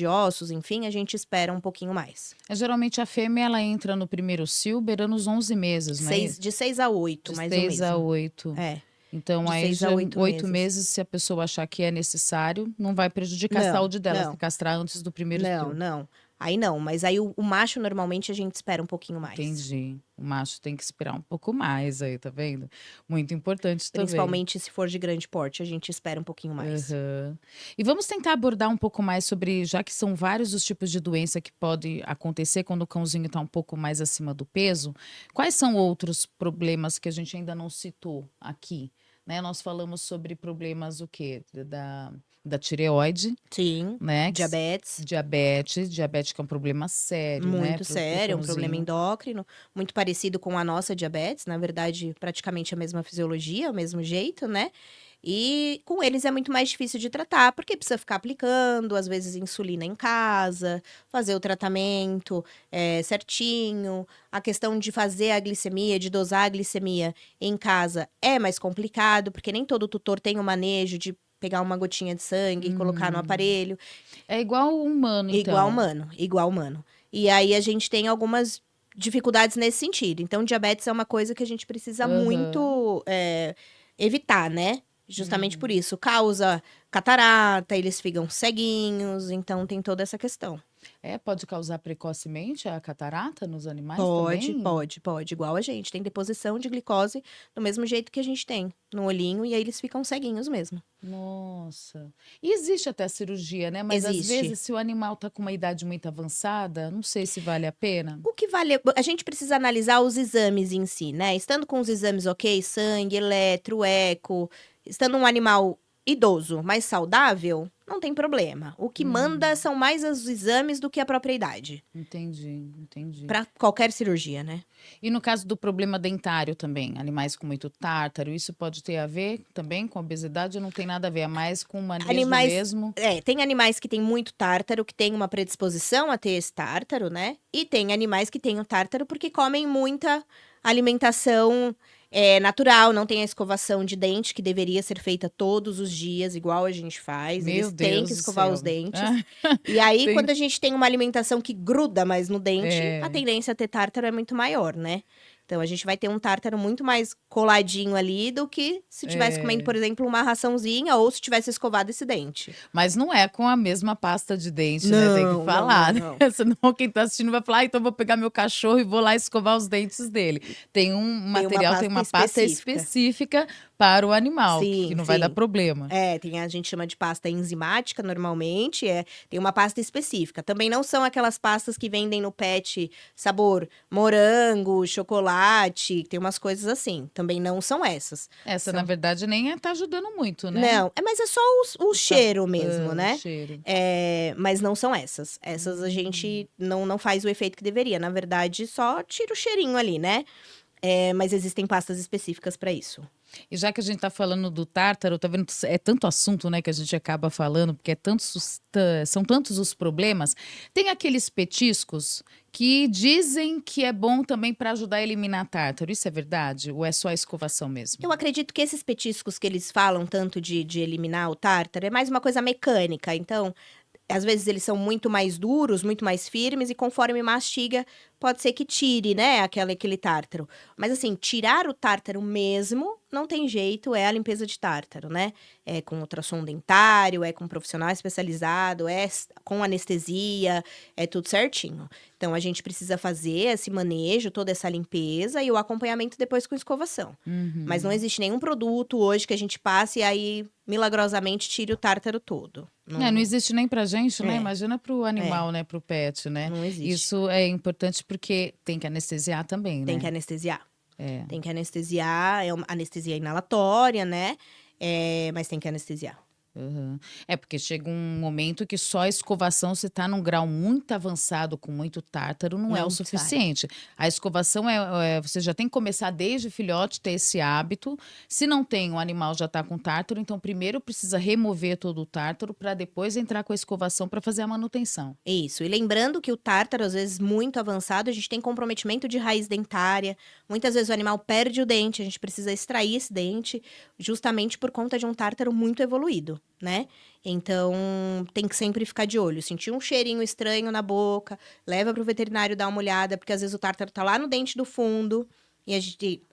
ossos, enfim, a gente espera um pouquinho mais. Geralmente a fêmea ela entra no primeiro cio beirando os 11 meses, não é isso? De 6 a 8, De mais ou 6 a mesmo. 8. É, Então, de aí 6 a já 8 8 meses. meses, se a pessoa achar que é necessário, não vai prejudicar a Não, saúde dela se não. castrar antes do primeiro Não, cio. não. Aí não, mas aí o macho normalmente a gente espera um pouquinho mais. Entendi. O macho tem que esperar um pouco mais aí, tá vendo? Muito importante também. Principalmente se for de grande porte, a gente espera um pouquinho mais. Aham. E vamos tentar abordar um pouco mais sobre, já que são vários os tipos de doença que pode acontecer quando o cãozinho está um pouco mais acima do peso, quais são outros problemas que a gente ainda não citou aqui? Né? Nós falamos sobre problemas o quê? Da tireoide, Sim, né? diabetes, Diabetes que é um problema sério, né, muito pro sério, um problema cãozinho. endócrino, muito parecido com a nossa diabetes, na verdade, praticamente a mesma fisiologia, o mesmo jeito, né? E com eles é muito mais difícil de tratar, porque precisa ficar aplicando, às vezes, insulina em casa, fazer o tratamento certinho. A questão de fazer a glicemia, de dosar a glicemia em casa é mais complicado, porque nem todo tutor tem o manejo de pegar uma gotinha de sangue e colocar no aparelho. É igual o humano, então. Igual humano. E aí a gente tem algumas dificuldades nesse sentido. Então, diabetes é uma coisa que a gente precisa muito evitar, né? Justamente por isso. Causa catarata, eles ficam ceguinhos, então tem toda essa questão. Pode causar precocemente a catarata nos animais também? Pode. Igual a gente. Tem deposição de glicose do mesmo jeito que a gente tem no olhinho, e aí eles ficam ceguinhos mesmo. Nossa. E existe até cirurgia, né? Mas às Existe. vezes, se o animal tá com uma idade muito avançada, não sei se vale a pena. O que vale. A gente precisa analisar os exames em si, né? Estando com os exames ok, sangue, eletro, eco, estando um animal idoso, mais saudável, não tem problema. O que manda são mais os exames do que a própria idade. Entendi. Para qualquer cirurgia, né? E no caso do problema dentário também, animais com muito tártaro, isso pode ter a ver também com obesidade ou não tem nada a ver? É mais com o manejo mesmo? Tem animais que têm muito tártaro, que têm uma predisposição a ter esse tártaro, né? E tem animais que têm o tártaro porque comem muita alimentação natural, não tem a escovação de dente que deveria ser feita todos os dias, igual a gente faz. Meu Eles têm Deus que do escovar céu. os dentes. E aí, Tem- quando a gente tem uma alimentação que gruda mais no dente, É. a tendência a ter tártaro é muito maior, né? Então, a gente vai ter um tártaro muito mais coladinho ali do que se tivesse comendo, por exemplo, uma raçãozinha ou se tivesse escovado esse dente. Mas não é com a mesma pasta de dente, né? Tem que falar, não. né? Senão quem tá assistindo vai falar, então eu vou pegar meu cachorro e vou lá escovar os dentes dele. Tem um material, tem uma pasta específica para o animal, Sim, que não vai dar sim. problema. A gente chama de pasta enzimática normalmente, tem uma pasta específica. Também não são aquelas pastas que vendem no pet sabor morango, chocolate, tem umas coisas assim. Também não são essas. Essa, na verdade, nem tá ajudando muito, né? Não, mas é só o cheiro mesmo, né? Cheiro. Mas não são essas. Essas a gente não faz o efeito que deveria. Na verdade, só tira o cheirinho ali, né? Mas existem pastas específicas para isso. E já que a gente tá falando do tártaro, tá vendo? É tanto assunto, né, que a gente acaba falando, porque são tantos os problemas. Tem aqueles petiscos que dizem que é bom também para ajudar a eliminar tártaro. Isso é verdade? Ou é só a escovação mesmo? Eu acredito que esses petiscos que eles falam tanto de eliminar o tártaro é mais uma coisa mecânica. Então, às vezes eles são muito mais duros, muito mais firmes, e conforme mastiga, pode ser que tire, né, aquele tártaro. Mas assim, tirar o tártaro mesmo, não tem jeito, é a limpeza de tártaro, né? É com ultrassom dentário, é com profissional especializado, é com anestesia, é tudo certinho. Então, a gente precisa fazer esse manejo, toda essa limpeza e o acompanhamento depois com escovação. Mas não existe nenhum produto hoje que a gente passe e aí, milagrosamente, tire o tártaro todo. Não existe nem pra gente, né? É. Imagina pro animal, né? Pro pet, né? Não existe. Isso é importante porque tem que anestesiar também, né? Tem que anestesiar. É. Tem que anestesiar, é uma anestesia inalatória, né? Mas tem que anestesiar. Uhum. É porque chega um momento que só a escovação, se tá num grau muito avançado, com muito tártaro, não é Não o sai. suficiente. A escovação você já tem que começar desde filhote ter esse hábito. Se não tem, o animal já tá com tártaro, então primeiro precisa remover todo o tártaro para depois entrar com a escovação para fazer a manutenção. Isso. E lembrando que o tártaro, às vezes muito avançado, a gente tem comprometimento de raiz dentária. Muitas vezes o animal perde o dente, a gente precisa extrair esse dente, justamente por conta de um tártaro muito evoluído, né? Então, tem que sempre ficar de olho. Sentir um cheirinho estranho na boca, leva pro veterinário dar uma olhada, porque às vezes o tártaro tá lá no dente do fundo. E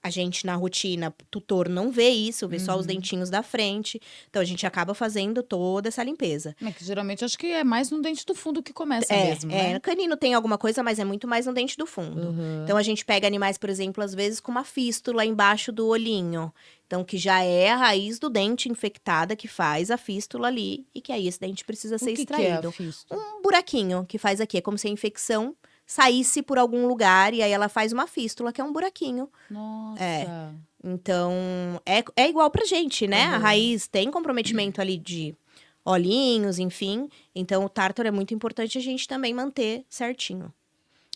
a gente na rotina, tutor não vê isso, vê só os dentinhos da frente. Então, a gente acaba fazendo toda essa limpeza. É que geralmente acho que é mais no dente do fundo que começa mesmo, né? Canino tem alguma coisa, mas é muito mais no dente do fundo. Então, a gente pega animais, por exemplo, às vezes com uma fístula embaixo do olhinho. Então, que já é a raiz do dente infectada que faz a fístula ali. E que aí esse dente precisa ser O que extraído. que é a fístula? Um buraquinho que faz aqui. É como se a infecção saísse por algum lugar e aí ela faz uma fístula, que é um buraquinho. Nossa. Então, é igual pra gente, né? A raiz tem comprometimento ali de olhinhos, enfim. Então, o tártaro é muito importante a gente também manter certinho.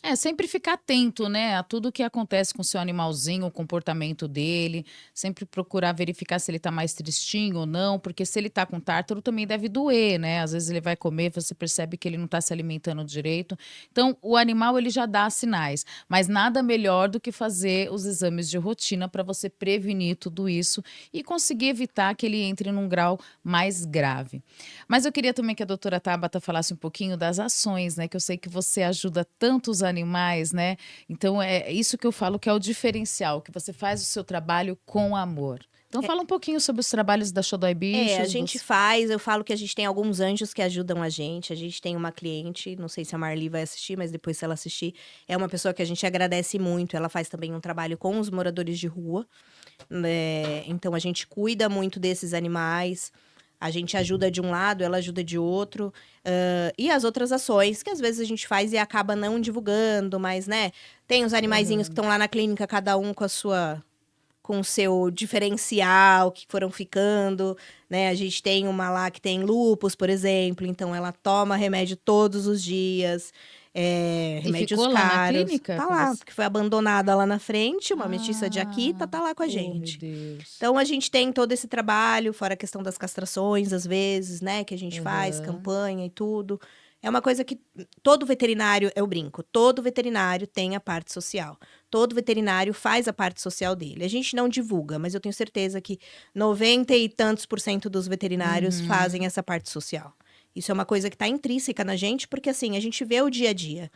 É, sempre ficar atento, né, a tudo que acontece com o seu animalzinho, o comportamento dele, sempre procurar verificar se ele tá mais tristinho ou não, porque se ele tá com tártaro também deve doer, né, às vezes ele vai comer, você percebe que ele não tá se alimentando direito. Então, o animal ele já dá sinais, mas nada melhor do que fazer os exames de rotina para você prevenir tudo isso e conseguir evitar que ele entre num grau mais grave. Mas eu queria também que a doutora Tabata falasse um pouquinho das ações, né, que eu sei que você ajuda tanto os animais, né, então é isso que eu falo que é o diferencial, que você faz o seu trabalho com amor. Então É, fala um pouquinho sobre os trabalhos da Xodói a Bichos, gente você faz, eu falo que a gente tem alguns anjos que ajudam a gente tem uma cliente, não sei se a Marli vai assistir, mas depois se ela assistir, é uma pessoa que a gente agradece muito, ela faz também um trabalho com os moradores de rua, né, então a gente cuida muito desses animais, a gente ajuda de um lado, ela ajuda de outro, e as outras ações que às vezes a gente faz e acaba não divulgando, mas, né, tem os animaizinhos que aham. estão lá na clínica, cada um com o seu diferencial, que foram ficando, né? A gente tem uma lá que tem lúpus, por exemplo, então ela toma remédio todos os dias, E remédios ficou lá na caros. clínica Tá com lá, você? porque foi abandonada lá na frente, uma mestiça de Akita, Ah, tá lá com a oh meu gente. Deus. Então a gente tem todo esse trabalho, fora a questão das castrações, às vezes, né, que a gente faz, Aham. campanha e tudo. É uma coisa que todo veterinário, eu brinco, todo veterinário tem a parte social. Todo veterinário faz a parte social dele. A gente não divulga, mas eu tenho certeza que 90 e tantos por cento dos veterinários fazem Uhum. essa parte social. Isso é uma coisa que está intrínseca na gente, porque assim, a gente vê o dia a dia.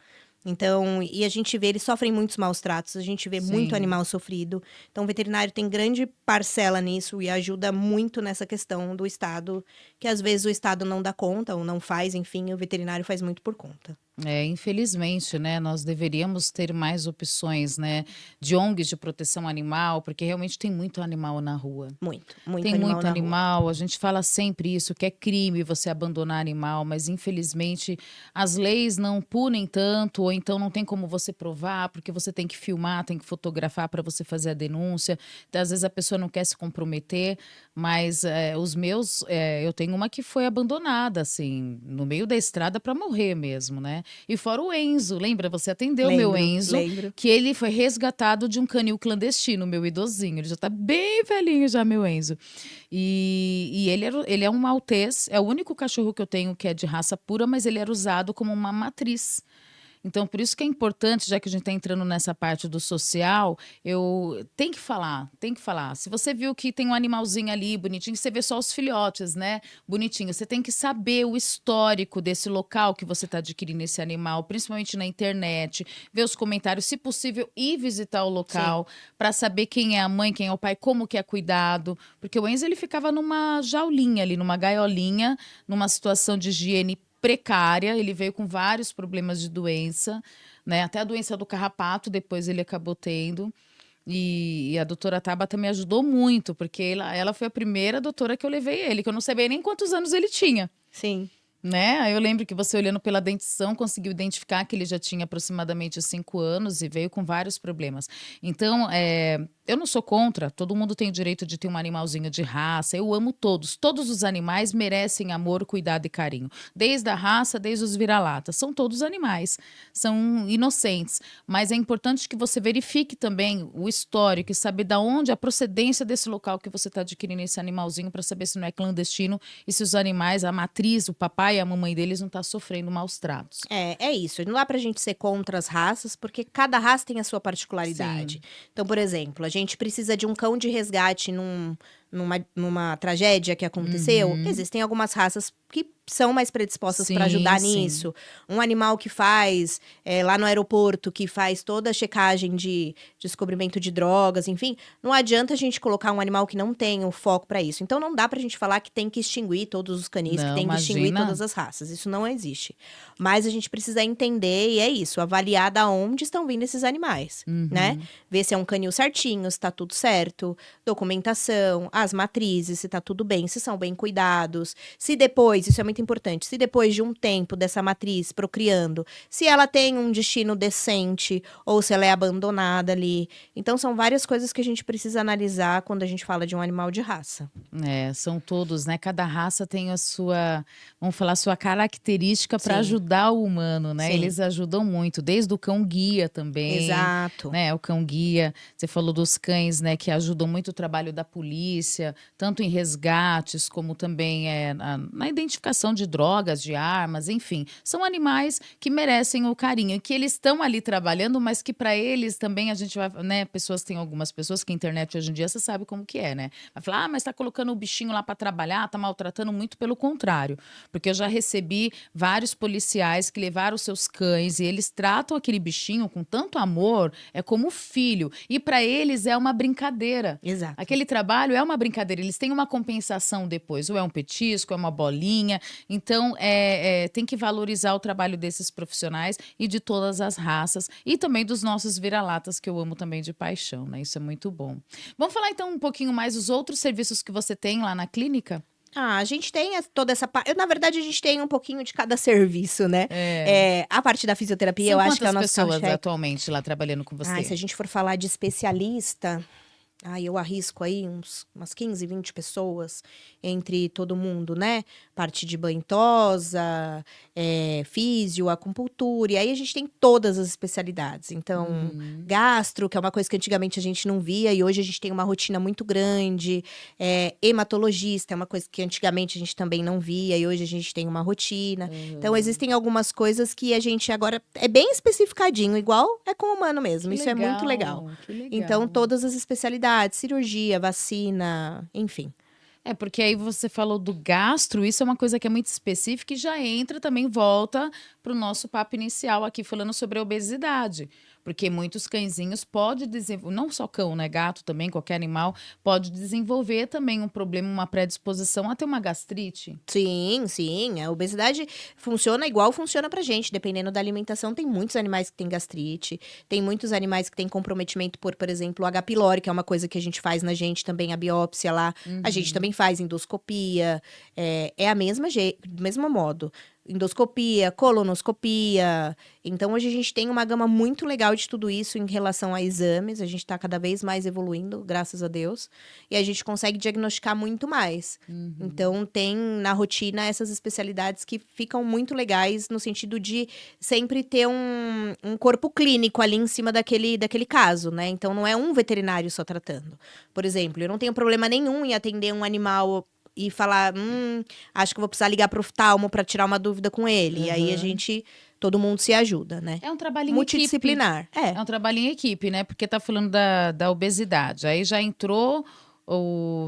Então, e a gente vê, eles sofrem muitos maus tratos, a gente vê muito Sim. animal sofrido. Então, o veterinário tem grande parcela nisso e ajuda muito nessa questão do Estado, que às vezes o Estado não dá conta ou não faz, enfim, o veterinário faz muito por conta. É, infelizmente, né, nós deveríamos ter mais opções, né, de ONGs de proteção animal, porque realmente tem muito animal na rua. Muito, Tem muito animal muito na rua. animal, a gente fala sempre isso, que é crime você abandonar animal, mas infelizmente as leis não punem tanto, ou então não tem como você provar, porque você tem que filmar, tem que fotografar para você fazer a denúncia. Então, às vezes a pessoa não quer se comprometer, mas os meus, eu tenho uma que foi abandonada, assim, no meio da estrada para morrer mesmo, né? E fora o Enzo, lembra? Você atendeu o meu Lembro, Enzo, lembro. que ele foi resgatado de um canil clandestino, meu idosinho. Ele já tá bem velhinho já, meu Enzo. E ele é um maltês, é o único cachorro que eu tenho que é de raça pura, mas ele era usado como uma matriz. Então, por isso que é importante, já que a gente está entrando nessa parte do social, eu tem que falar, tem que falar. Se você viu que tem um animalzinho ali bonitinho, você vê só os filhotes, né? Bonitinho. Você tem que saber o histórico desse local que você está adquirindo esse animal, principalmente na internet, ver os comentários, se possível, ir visitar o Sim. local para saber quem é a mãe, quem é o pai, como que é cuidado. Porque o Enzo ele ficava numa jaulinha ali, numa gaiolinha, numa situação de higiene precária, ele veio com vários problemas de doença, né? Até a doença do carrapato, depois ele acabou tendo. E a doutora Tabata me ajudou muito, porque ela foi a primeira doutora que eu levei ele, que eu não sabia nem quantos anos ele tinha. Sim. Né? Aí eu lembro que você olhando pela dentição conseguiu identificar que ele já tinha aproximadamente 5 anos e veio com vários problemas. Então, eu não sou contra, todo mundo tem o direito de ter um animalzinho de raça, eu amo todos. Todos os animais merecem amor, cuidado e carinho. Desde a raça, desde os vira-latas. São todos animais, são inocentes. Mas é importante que você verifique também o histórico e saber da onde, a procedência desse local que você está adquirindo esse animalzinho para saber se não é clandestino e se os animais, a matriz, o papai e a mamãe deles não tá sofrendo maus tratos. É isso. Não dá pra gente ser contra as raças, porque cada raça tem a sua particularidade. Sim. Então, por exemplo, a gente precisa de um cão de resgate numa tragédia que aconteceu. Uhum. Existem algumas raças que são mais predispostas para Sim, ajudar sim. nisso. Um animal que faz, lá no aeroporto, que faz toda a checagem de descobrimento de drogas, enfim, não adianta a gente colocar um animal que não tem o foco para isso. Então, não dá pra gente falar que tem que extinguir todos os canis, que Não, tem que extinguir imagina. todas as raças. Isso não existe. Mas a gente precisa entender, e é isso, avaliar da onde estão vindo esses animais, né? Uhum. Ver se é um canil certinho, se tá tudo certo, documentação. as matrizes, se tá tudo bem, se são bem cuidados, se depois, isso é muito importante, se depois de um tempo dessa matriz procriando, se ela tem um destino decente ou se ela é abandonada ali. Então, são várias coisas que a gente precisa analisar quando a gente fala de um animal de raça. É, são todos, né? Cada raça tem a sua, vamos falar, sua característica para Sim, ajudar o humano, né? sim, Eles ajudam muito, desde o cão guia também, exato. né? O cão guia, você falou dos cães, né? Que ajudam muito o trabalho da polícia, tanto em resgates como também na identificação de drogas, de armas, enfim. São animais que merecem o carinho e que eles estão ali trabalhando, mas que para eles também a gente vai, né? Tem algumas pessoas que a internet hoje em dia você sabe como que é, né? Vai falar, mas tá colocando o bichinho lá para trabalhar, tá maltratando, muito pelo contrário. Porque eu já recebi vários policiais que levaram os seus cães e eles tratam aquele bichinho com tanto amor, é como filho. E para eles é uma brincadeira. Exato. Aquele trabalho é uma brincadeira, eles têm uma compensação depois, ou é um petisco, é uma bolinha. Então, tem que valorizar o trabalho desses profissionais e de todas as raças e também dos nossos vira-latas, que eu amo também de paixão, né? Isso é muito bom. Vamos falar então um pouquinho mais dos outros serviços que você tem lá na clínica? Ah, a gente tem toda essa parte. Na verdade, a gente tem um pouquinho de cada serviço, né? É. A parte da fisioterapia, São eu acho que é o quantas nosso pessoas carro-chefe. atualmente lá trabalhando com Ai, se você? a gente for falar de especialista, eu arrisco aí umas 15, 20 pessoas entre todo mundo, né? Parte de banho e tosa, físio, acupuntura. E aí a gente tem todas as especialidades. Então, Uhum. gastro, que é uma coisa que antigamente a gente não via, e hoje a gente tem uma rotina muito grande. Hematologista, é uma coisa que antigamente a gente também não via, e hoje a gente tem uma rotina. Então, Uhum. existem algumas coisas que a gente agora é bem especificadinho, igual é com o humano mesmo. Que Isso é muito legal. legal, que Então, legal. todas as especialidades, cirurgia, vacina, enfim. É, porque aí você falou do gastro, isso é uma coisa que é muito específica e já entra também, volta para o nosso papo inicial aqui, falando sobre a obesidade. Porque muitos cãezinhos podem desenvolver, não só cão, né? Gato também, qualquer animal, pode desenvolver também um problema, uma predisposição a ter uma gastrite. Sim, sim. A obesidade funciona igual funciona pra gente, dependendo da alimentação. Tem muitos animais que têm gastrite, tem muitos animais que têm comprometimento por exemplo, o H. pylori, que é uma coisa que a gente faz na gente também, a biópsia lá. A gente também Uhum. faz endoscopia. É a mesma do mesmo modo. Endoscopia, colonoscopia. Então, hoje a gente tem uma gama muito legal de tudo isso em relação a exames. A gente está cada vez mais evoluindo, graças a Deus. E a gente consegue diagnosticar muito mais. Uhum. Então, tem na rotina essas especialidades que ficam muito legais no sentido de sempre ter um corpo clínico ali em cima daquele caso, né? Então, não é um veterinário só tratando. Por exemplo, eu não tenho problema nenhum em atender um animal e falar, acho que eu vou precisar ligar pro oftalmo para tirar uma dúvida com ele. E aí Aham. todo mundo se ajuda, né? É um trabalho em equipe. Multidisciplinar. É um trabalho em equipe, né? Porque tá falando da obesidade. Aí já entrou,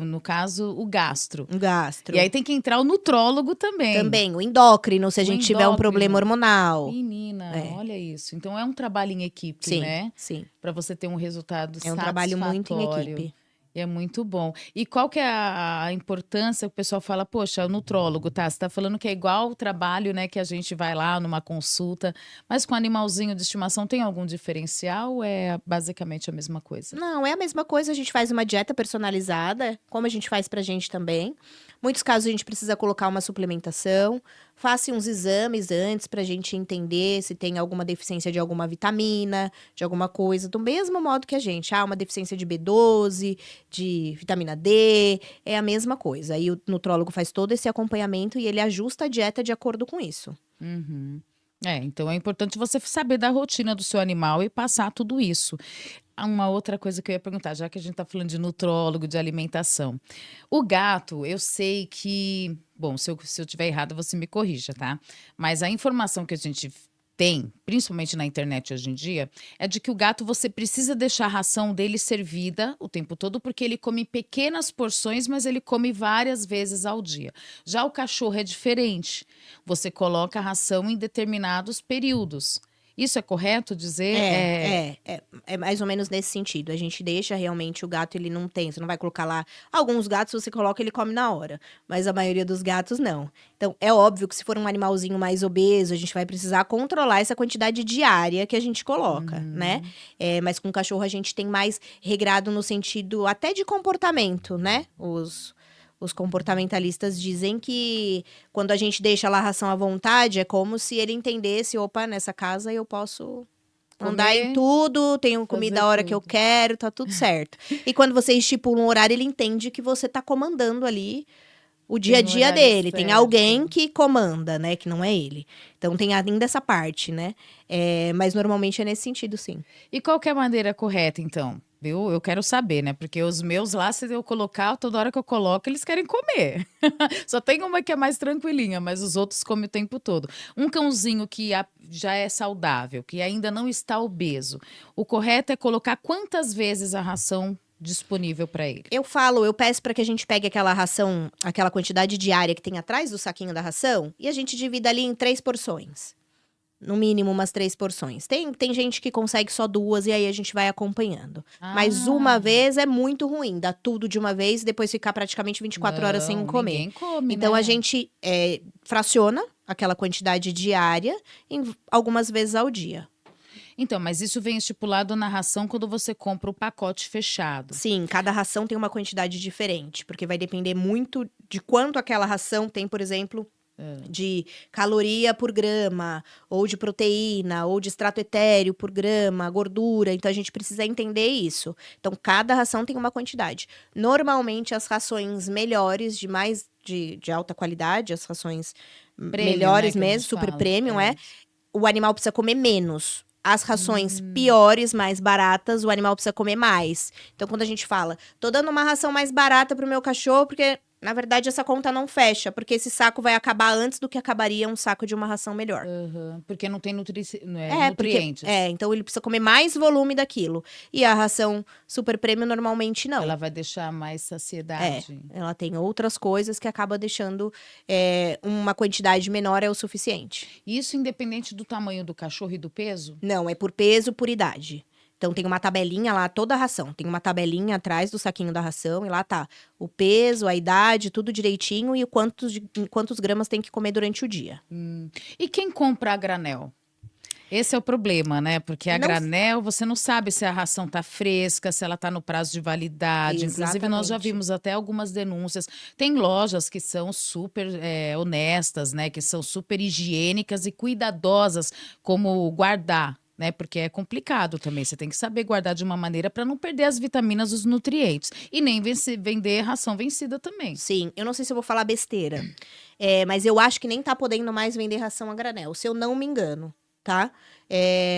no caso, o gastro. Um E gastro. aí tem que entrar o nutrólogo também. Também, o endócrino, se a O gente tiver um problema endócrino. hormonal. Menina, É, olha isso. Então é um trabalho em equipe, sim, né? sim. Para você ter um resultado É um trabalho muito em satisfatório. equipe. E é muito bom. E qual que é a importância que o pessoal fala, poxa, o nutrólogo, tá? Você tá falando que é igual o trabalho, né, que a gente vai lá numa consulta, mas com animalzinho de estimação tem algum diferencial ou é basicamente a mesma coisa? Não, é a mesma coisa, a gente faz uma dieta personalizada, como a gente faz pra gente também. Muitos casos a gente precisa colocar uma suplementação, faça uns exames antes pra gente entender se tem alguma deficiência de alguma vitamina, de alguma coisa, do mesmo modo que a gente. Uma deficiência de B12, de vitamina D, é a mesma coisa. Aí o nutrólogo faz todo esse acompanhamento e ele ajusta a dieta de acordo com isso. Uhum. Então é importante você saber da rotina do seu animal e passar tudo isso. Uma outra coisa que eu ia perguntar, já que a gente está falando de nutrólogo, de alimentação. O gato, eu sei que. Bom, se eu tiver errado, você me corrija, tá? Mas a informação que a gente tem, principalmente na internet hoje em dia, é de que o gato você precisa deixar a ração dele servida o tempo todo, porque ele come pequenas porções, mas ele come várias vezes ao dia. Já o cachorro é diferente. Você coloca a ração em determinados períodos. Isso é correto dizer? É mais ou menos nesse sentido. A gente deixa realmente o gato, ele não tem. Você não vai colocar lá. Alguns gatos você coloca, ele come na hora. Mas a maioria dos gatos não. Então, é óbvio que se for um animalzinho mais obeso, a gente vai precisar controlar essa quantidade diária que a gente coloca, né? Mas com o cachorro a gente tem mais regrado no sentido até de comportamento, né? Os comportamentalistas dizem que quando a gente deixa lá a ração à vontade, é como se ele entendesse, opa, nessa casa eu posso andar em Comer, tudo, tenho fazer comida a hora que eu tudo. quero, tá tudo certo. E quando você estipula um horário, ele entende que você tá comandando ali o dia a Tem um dia horário dele. Tem alguém certo. que comanda, né? Que não é ele. Então tem ainda essa parte, né? Mas normalmente é nesse sentido, sim. E qual que é a maneira correta, então? Eu quero saber, né? Porque os meus lá, se eu colocar, toda hora que eu coloco, eles querem comer. Só tem uma que é mais tranquilinha, mas os outros comem o tempo todo. Um cãozinho que já é saudável, que ainda não está obeso, o correto é colocar quantas vezes a ração disponível para ele? Eu peço para que a gente pegue aquela ração, aquela quantidade diária que tem atrás do saquinho da ração, e a gente divida ali em 3 porções. No mínimo, umas 3 porções. Tem gente que consegue só 2 e aí a gente vai acompanhando. Mas uma Ah, vez é muito ruim. Dá tudo de uma vez e depois ficar praticamente 24 horas sem não, comer. ninguém come, Então a né? gente fraciona aquela quantidade diária em algumas vezes ao dia. Então, mas isso vem estipulado na ração quando você compra o pacote fechado. Sim, cada ração tem uma quantidade diferente, porque vai depender muito de quanto aquela ração tem, por exemplo, de caloria por grama, ou de proteína, ou de extrato etéreo por grama, gordura. Então a gente precisa entender isso. Então cada ração tem uma quantidade. Normalmente as rações melhores, de alta qualidade, as rações Prêmio, né, melhores que a mesmo, gente super fala. premium, o animal precisa comer menos. As rações Hum. piores, mais baratas, o animal precisa comer mais. Então, quando a gente fala, tô dando uma ração mais barata pro meu cachorro, porque, na verdade, essa conta não fecha, porque esse saco vai acabar antes do que acabaria um saco de uma ração melhor. Aham, porque não tem Porque, nutrientes. então ele precisa comer mais volume daquilo. E a ração super premium normalmente não. Ela vai deixar mais saciedade. Ela tem outras coisas que acaba deixando uma quantidade menor é o suficiente. Isso independente do tamanho do cachorro e do peso? Não, é por peso, por idade. Então tem uma tabelinha lá, toda a ração. Tem uma tabelinha atrás do saquinho da ração e lá tá o peso, a idade, tudo direitinho e quantos gramas tem que comer durante o dia. E quem compra a granel? Esse é o problema, né? Porque a Não, granel, você não sabe se a ração tá fresca, se ela tá no prazo de validade. Inclusive, nós já exatamente. vimos até algumas denúncias. Tem lojas que são super honestas, né? Que são super higiênicas e cuidadosas como guardar. Né? Porque é complicado também. Você tem que saber guardar de uma maneira para não perder as vitaminas, os nutrientes. E nem vender ração vencida também. Sim, eu não sei se eu vou falar besteira, mas eu acho que nem tá podendo mais vender ração a granel, se eu não me engano, tá?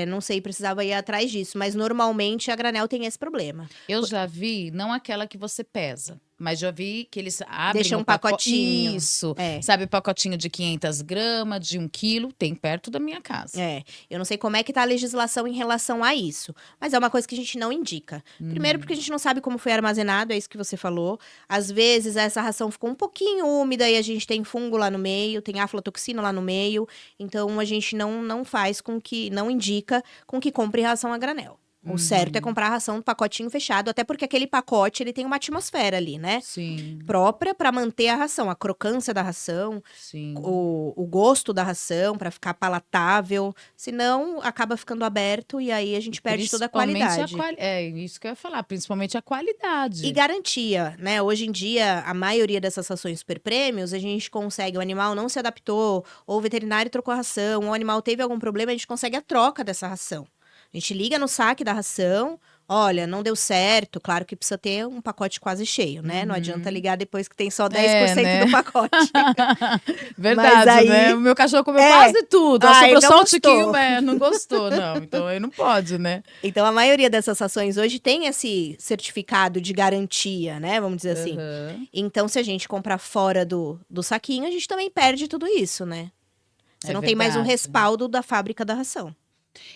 Não sei, precisava ir atrás disso, mas normalmente a granel tem esse problema. Eu já vi, não aquela que você pesa, mas já vi que eles abrem Deixa o um pacote. pacotinho. Isso. Sabe, pacotinho de 500 gramas, de 1 quilo, tem perto da minha casa. Eu não sei como é que tá a legislação em relação a isso, mas é uma coisa que a gente não indica. Primeiro porque a gente não sabe como foi armazenado, é isso que você falou. Às vezes essa ração ficou um pouquinho úmida e a gente tem fungo lá no meio, tem aflatoxina lá no meio, então a gente não faz com que, não indica com que compre ração a granel. O certo é comprar a ração do pacotinho fechado, até porque aquele pacote ele tem uma atmosfera ali, né? Sim, Própria para manter a ração, a crocância da ração, sim. o gosto da ração para ficar palatável, senão acaba ficando aberto e aí a gente perde toda a qualidade. É isso que eu ia falar, principalmente a qualidade. E garantia, né? Hoje em dia, a maioria dessas rações super prêmios, a gente consegue, o animal não se adaptou, ou o veterinário trocou a ração, ou o animal teve algum problema, a gente consegue a troca dessa ração. A gente liga no saque da ração, olha, não deu certo, claro que precisa ter um pacote quase cheio, né? Não adianta ligar depois que tem só 10% né? do pacote. Verdade, Mas aí, né? O meu cachorro comeu quase tudo. Ai, Sobrou não só um gostou. tiquinho, mas não gostou, não. Então aí não pode, né? Então, a maioria dessas rações hoje tem esse certificado de garantia, né? Vamos dizer assim. Aham. Então, se a gente comprar fora do saquinho, a gente também perde tudo isso, né? Você É não tem mais o verdade. respaldo da fábrica da ração.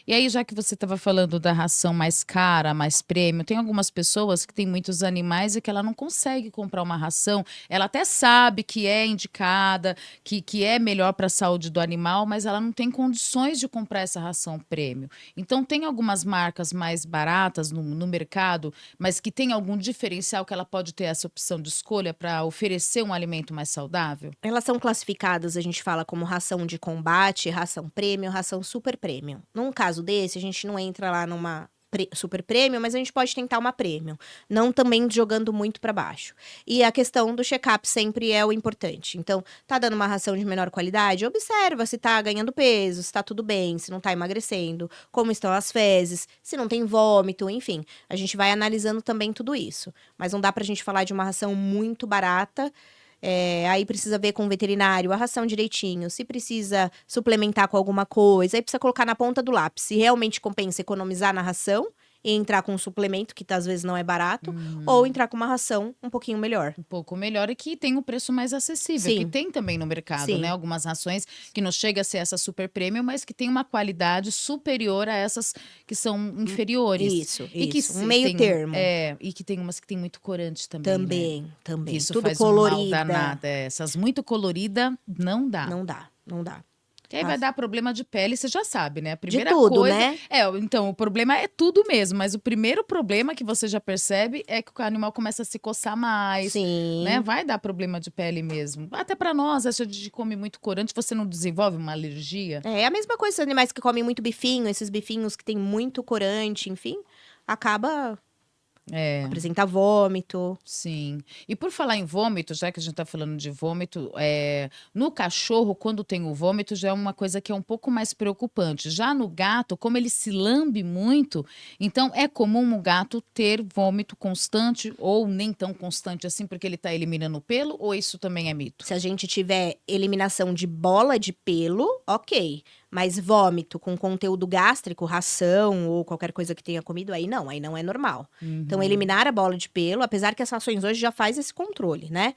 E aí, já que você estava falando da ração mais cara, mais premium, tem algumas pessoas que têm muitos animais e que ela não consegue comprar uma ração. Ela até sabe que é indicada, que é melhor para a saúde do animal, mas ela não tem condições de comprar essa ração premium. Então, tem algumas marcas mais baratas no mercado, mas que tem algum diferencial que ela pode ter essa opção de escolha para oferecer um alimento mais saudável? Elas são classificadas, a gente fala como ração de combate, ração premium, ração super premium. Num caso desse, a gente não entra lá numa super premium, mas a gente pode tentar uma premium, não também jogando muito para baixo. E a questão do check-up sempre é o importante. Então, tá dando uma ração de menor qualidade? Observa se tá ganhando peso, se tá tudo bem, se não tá emagrecendo, como estão as fezes, se não tem vômito, enfim. A gente vai analisando também tudo isso. Mas não dá pra gente falar de uma ração muito barata. Aí precisa ver com o veterinário a ração direitinho, se precisa suplementar com alguma coisa, aí precisa colocar na ponta do lápis. Se realmente compensa economizar na ração e entrar com um suplemento, que às vezes não é barato, ou entrar com uma ração um pouquinho melhor. Um pouco melhor e que tem um preço mais acessível, que Sim, tem também no mercado, né? sim. Algumas rações que não chega a ser essa super premium, mas que tem uma qualidade superior a essas que são inferiores. Isso, E que isso. Um meio tem, termo. e que tem umas que tem muito corante também, né? Também, Que também. isso Tudo faz um mal colorida. danado. Essas muito colorida não dá. Não dá, não dá. Que aí vai dar problema de pele, você já sabe, né? A De primeira tudo, coisa. né? Então, o problema é tudo mesmo, mas o primeiro problema que você já percebe é que o animal começa a se coçar mais, né? Sim. Vai dar problema de pele mesmo. Até pra nós, se a gente come muito corante, você não desenvolve uma alergia? É a mesma coisa, os animais que comem muito bifinho, esses bifinhos que tem muito corante, enfim, acaba É. apresentar vômito. Sim. E por falar em vômito, já que a gente está falando de vômito, no cachorro, quando tem o vômito, já é uma coisa que é um pouco mais preocupante. Já no gato, como ele se lambe muito, então é comum o gato ter vômito constante ou nem tão constante assim, porque ele está eliminando o pelo, ou isso também é mito? Se a gente tiver eliminação de bola de pelo, ok. Mas vômito com conteúdo gástrico, ração ou qualquer coisa que tenha comido, aí não é normal. Então, eliminar a bola de pelo, apesar que as rações hoje já faz esse controle, né?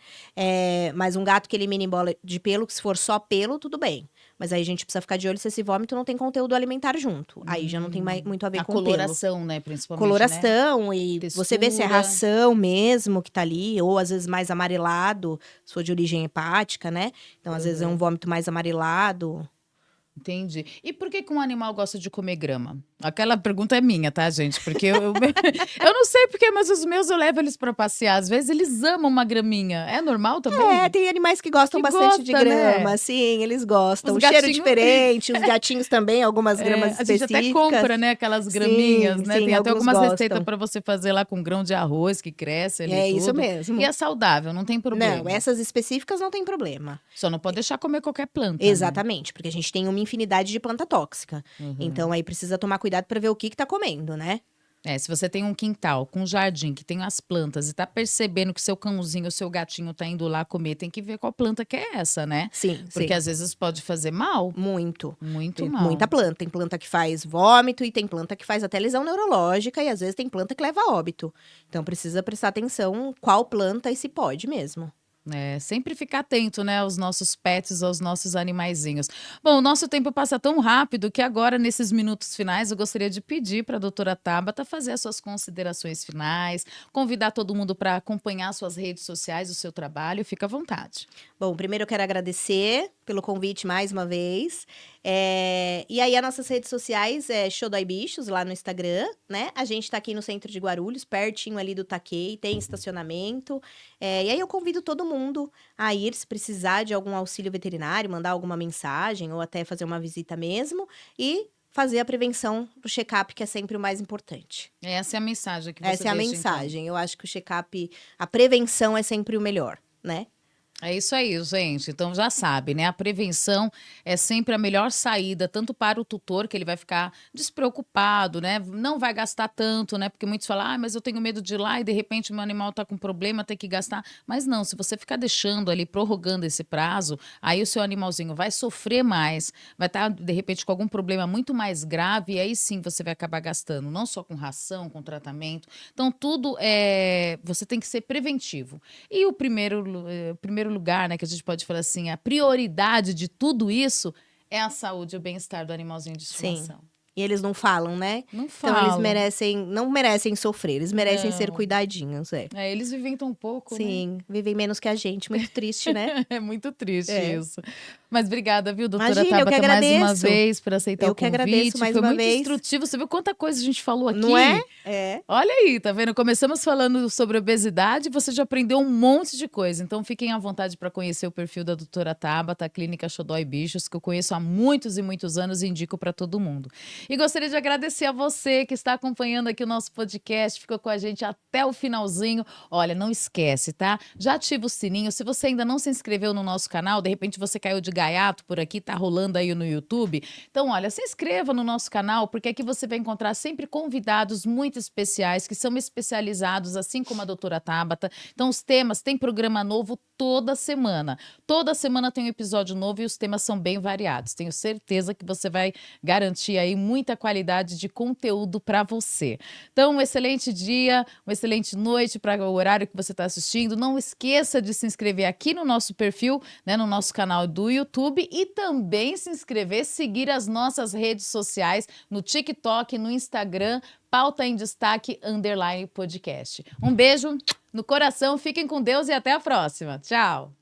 Mas um gato que elimine bola de pelo, que se for só pelo, tudo bem. Mas aí a gente precisa ficar de olho se esse vômito não tem conteúdo alimentar junto. Aí já não tem muito a ver A com pelo. coloração, né, principalmente, né? Coloração e você vê se é Textura. ração mesmo que tá ali, ou às vezes mais amarelado, se for de origem hepática, né? Então, às vezes é um vômito mais amarelado. Entendi. E por que que um animal gosta de comer grama? Aquela pergunta é minha, tá, gente? Porque eu não sei porque, mas os meus eu levo eles pra passear. Às vezes eles amam uma graminha. É normal também? Tem animais que gostam Que bastante de gosta, né? grama, sim, eles gostam. Os O cheiro gatinhos. diferente, os gatinhos também, algumas gramas A gente até específicas. compra, né, aquelas graminhas, Sim, né? sim, Tem até alguns algumas receitas gostam. pra você fazer lá com grão de arroz que cresce ali e É isso tudo. E mesmo. é saudável, não tem Não, problema. essas específicas não tem problema. Só não pode deixar comer qualquer planta, né? Exatamente, porque a gente tem uma infinidade de planta tóxica. Então aí precisa tomar cuidado para ver o que tá comendo, né? Se você tem um quintal com um jardim que tem as plantas e tá percebendo que seu cãozinho ou seu gatinho tá indo lá comer, tem que ver qual planta que é essa, né? Sim, Porque sim. às vezes pode fazer mal, Muito. muito Tem mal. muita planta. Tem planta que faz vômito e tem planta que faz até lesão neurológica e às vezes tem planta que leva a óbito. Então precisa prestar atenção qual planta e se pode mesmo. Sempre ficar atento, né, aos nossos pets, aos nossos animaizinhos. Bom, o nosso tempo passa tão rápido que agora, nesses minutos finais, eu gostaria de pedir para a doutora Tabata fazer as suas considerações finais, convidar todo mundo para acompanhar suas redes sociais, o seu trabalho. Fica à vontade. Bom, primeiro eu quero agradecer pelo convite mais uma vez. E aí, as nossas redes sociais é Show Dói Bichos, lá no Instagram, né? A gente tá aqui no centro de Guarulhos, pertinho ali do Taquei, tem estacionamento. E aí eu convido todo mundo a ir, se precisar de algum auxílio veterinário, mandar alguma mensagem ou até fazer uma visita mesmo. E fazer a prevenção do check-up, que é sempre o mais importante. Essa é a mensagem que você Essa é a deixa, mensagem. Eu acho que o check-up, a prevenção é sempre o melhor, né? É isso aí, gente. Então já sabe, né? A prevenção é sempre a melhor saída, tanto para o tutor, que ele vai ficar despreocupado, né? Não vai gastar tanto, né? Porque muitos falam, mas eu tenho medo de ir lá e de repente meu animal tá com problema, tem que gastar. Mas não, se você ficar deixando ali, prorrogando esse prazo, aí o seu animalzinho vai sofrer mais, vai estar, de repente, com algum problema muito mais grave, e aí sim você vai acabar gastando, não só com ração, com tratamento. Então, tudo você tem que ser preventivo. E o primeiro lugar, né, que a gente pode falar assim, a prioridade de tudo isso é a saúde e o bem-estar do animalzinho de Sim. estimação. E eles não falam, né? Não Então eles falam. não merecem sofrer, eles merecem ser Não. cuidadinhos, é. É, eles vivem tão pouco, né? Sim, vivem menos que a gente, muito triste, né? É muito triste É. isso. Mas obrigada, viu, doutora Imagina, eu que Tabata, mais uma agradeço. vez por aceitar Eu o que agradeço convite. mais Foi uma muito vez. instrutivo. Você viu quanta coisa a gente falou aqui? Não é? É. Olha aí, tá vendo? Começamos falando sobre obesidade, você já aprendeu um monte de coisa. Então fiquem à vontade para conhecer o perfil da doutora Tabata, a Clínica Xodó e Bichos, que eu conheço há muitos e muitos anos e indico para todo mundo. E gostaria de agradecer a você que está acompanhando aqui o nosso podcast, ficou com a gente até o finalzinho. Olha, não esquece, tá? Já ativa o sininho. Se você ainda não se inscreveu no nosso canal, de repente você caiu de gaiato por aqui, tá rolando aí no YouTube. Então, olha, se inscreva no nosso canal, porque aqui você vai encontrar sempre convidados muito especiais, que são especializados, assim como a doutora Tabata. Então, os temas, tem programa novo toda semana. Toda semana tem um episódio novo e os temas são bem variados. Tenho certeza que você vai garantir aí muita qualidade de conteúdo para você. Então, um excelente dia, uma excelente noite para o horário que você está assistindo. Não esqueça de se inscrever aqui no nosso perfil, né, no nosso canal do YouTube e também se inscrever, seguir as nossas redes sociais no TikTok, no Instagram, Pauta em Destaque _ podcast. Um beijo no coração, fiquem com Deus e até a próxima. Tchau!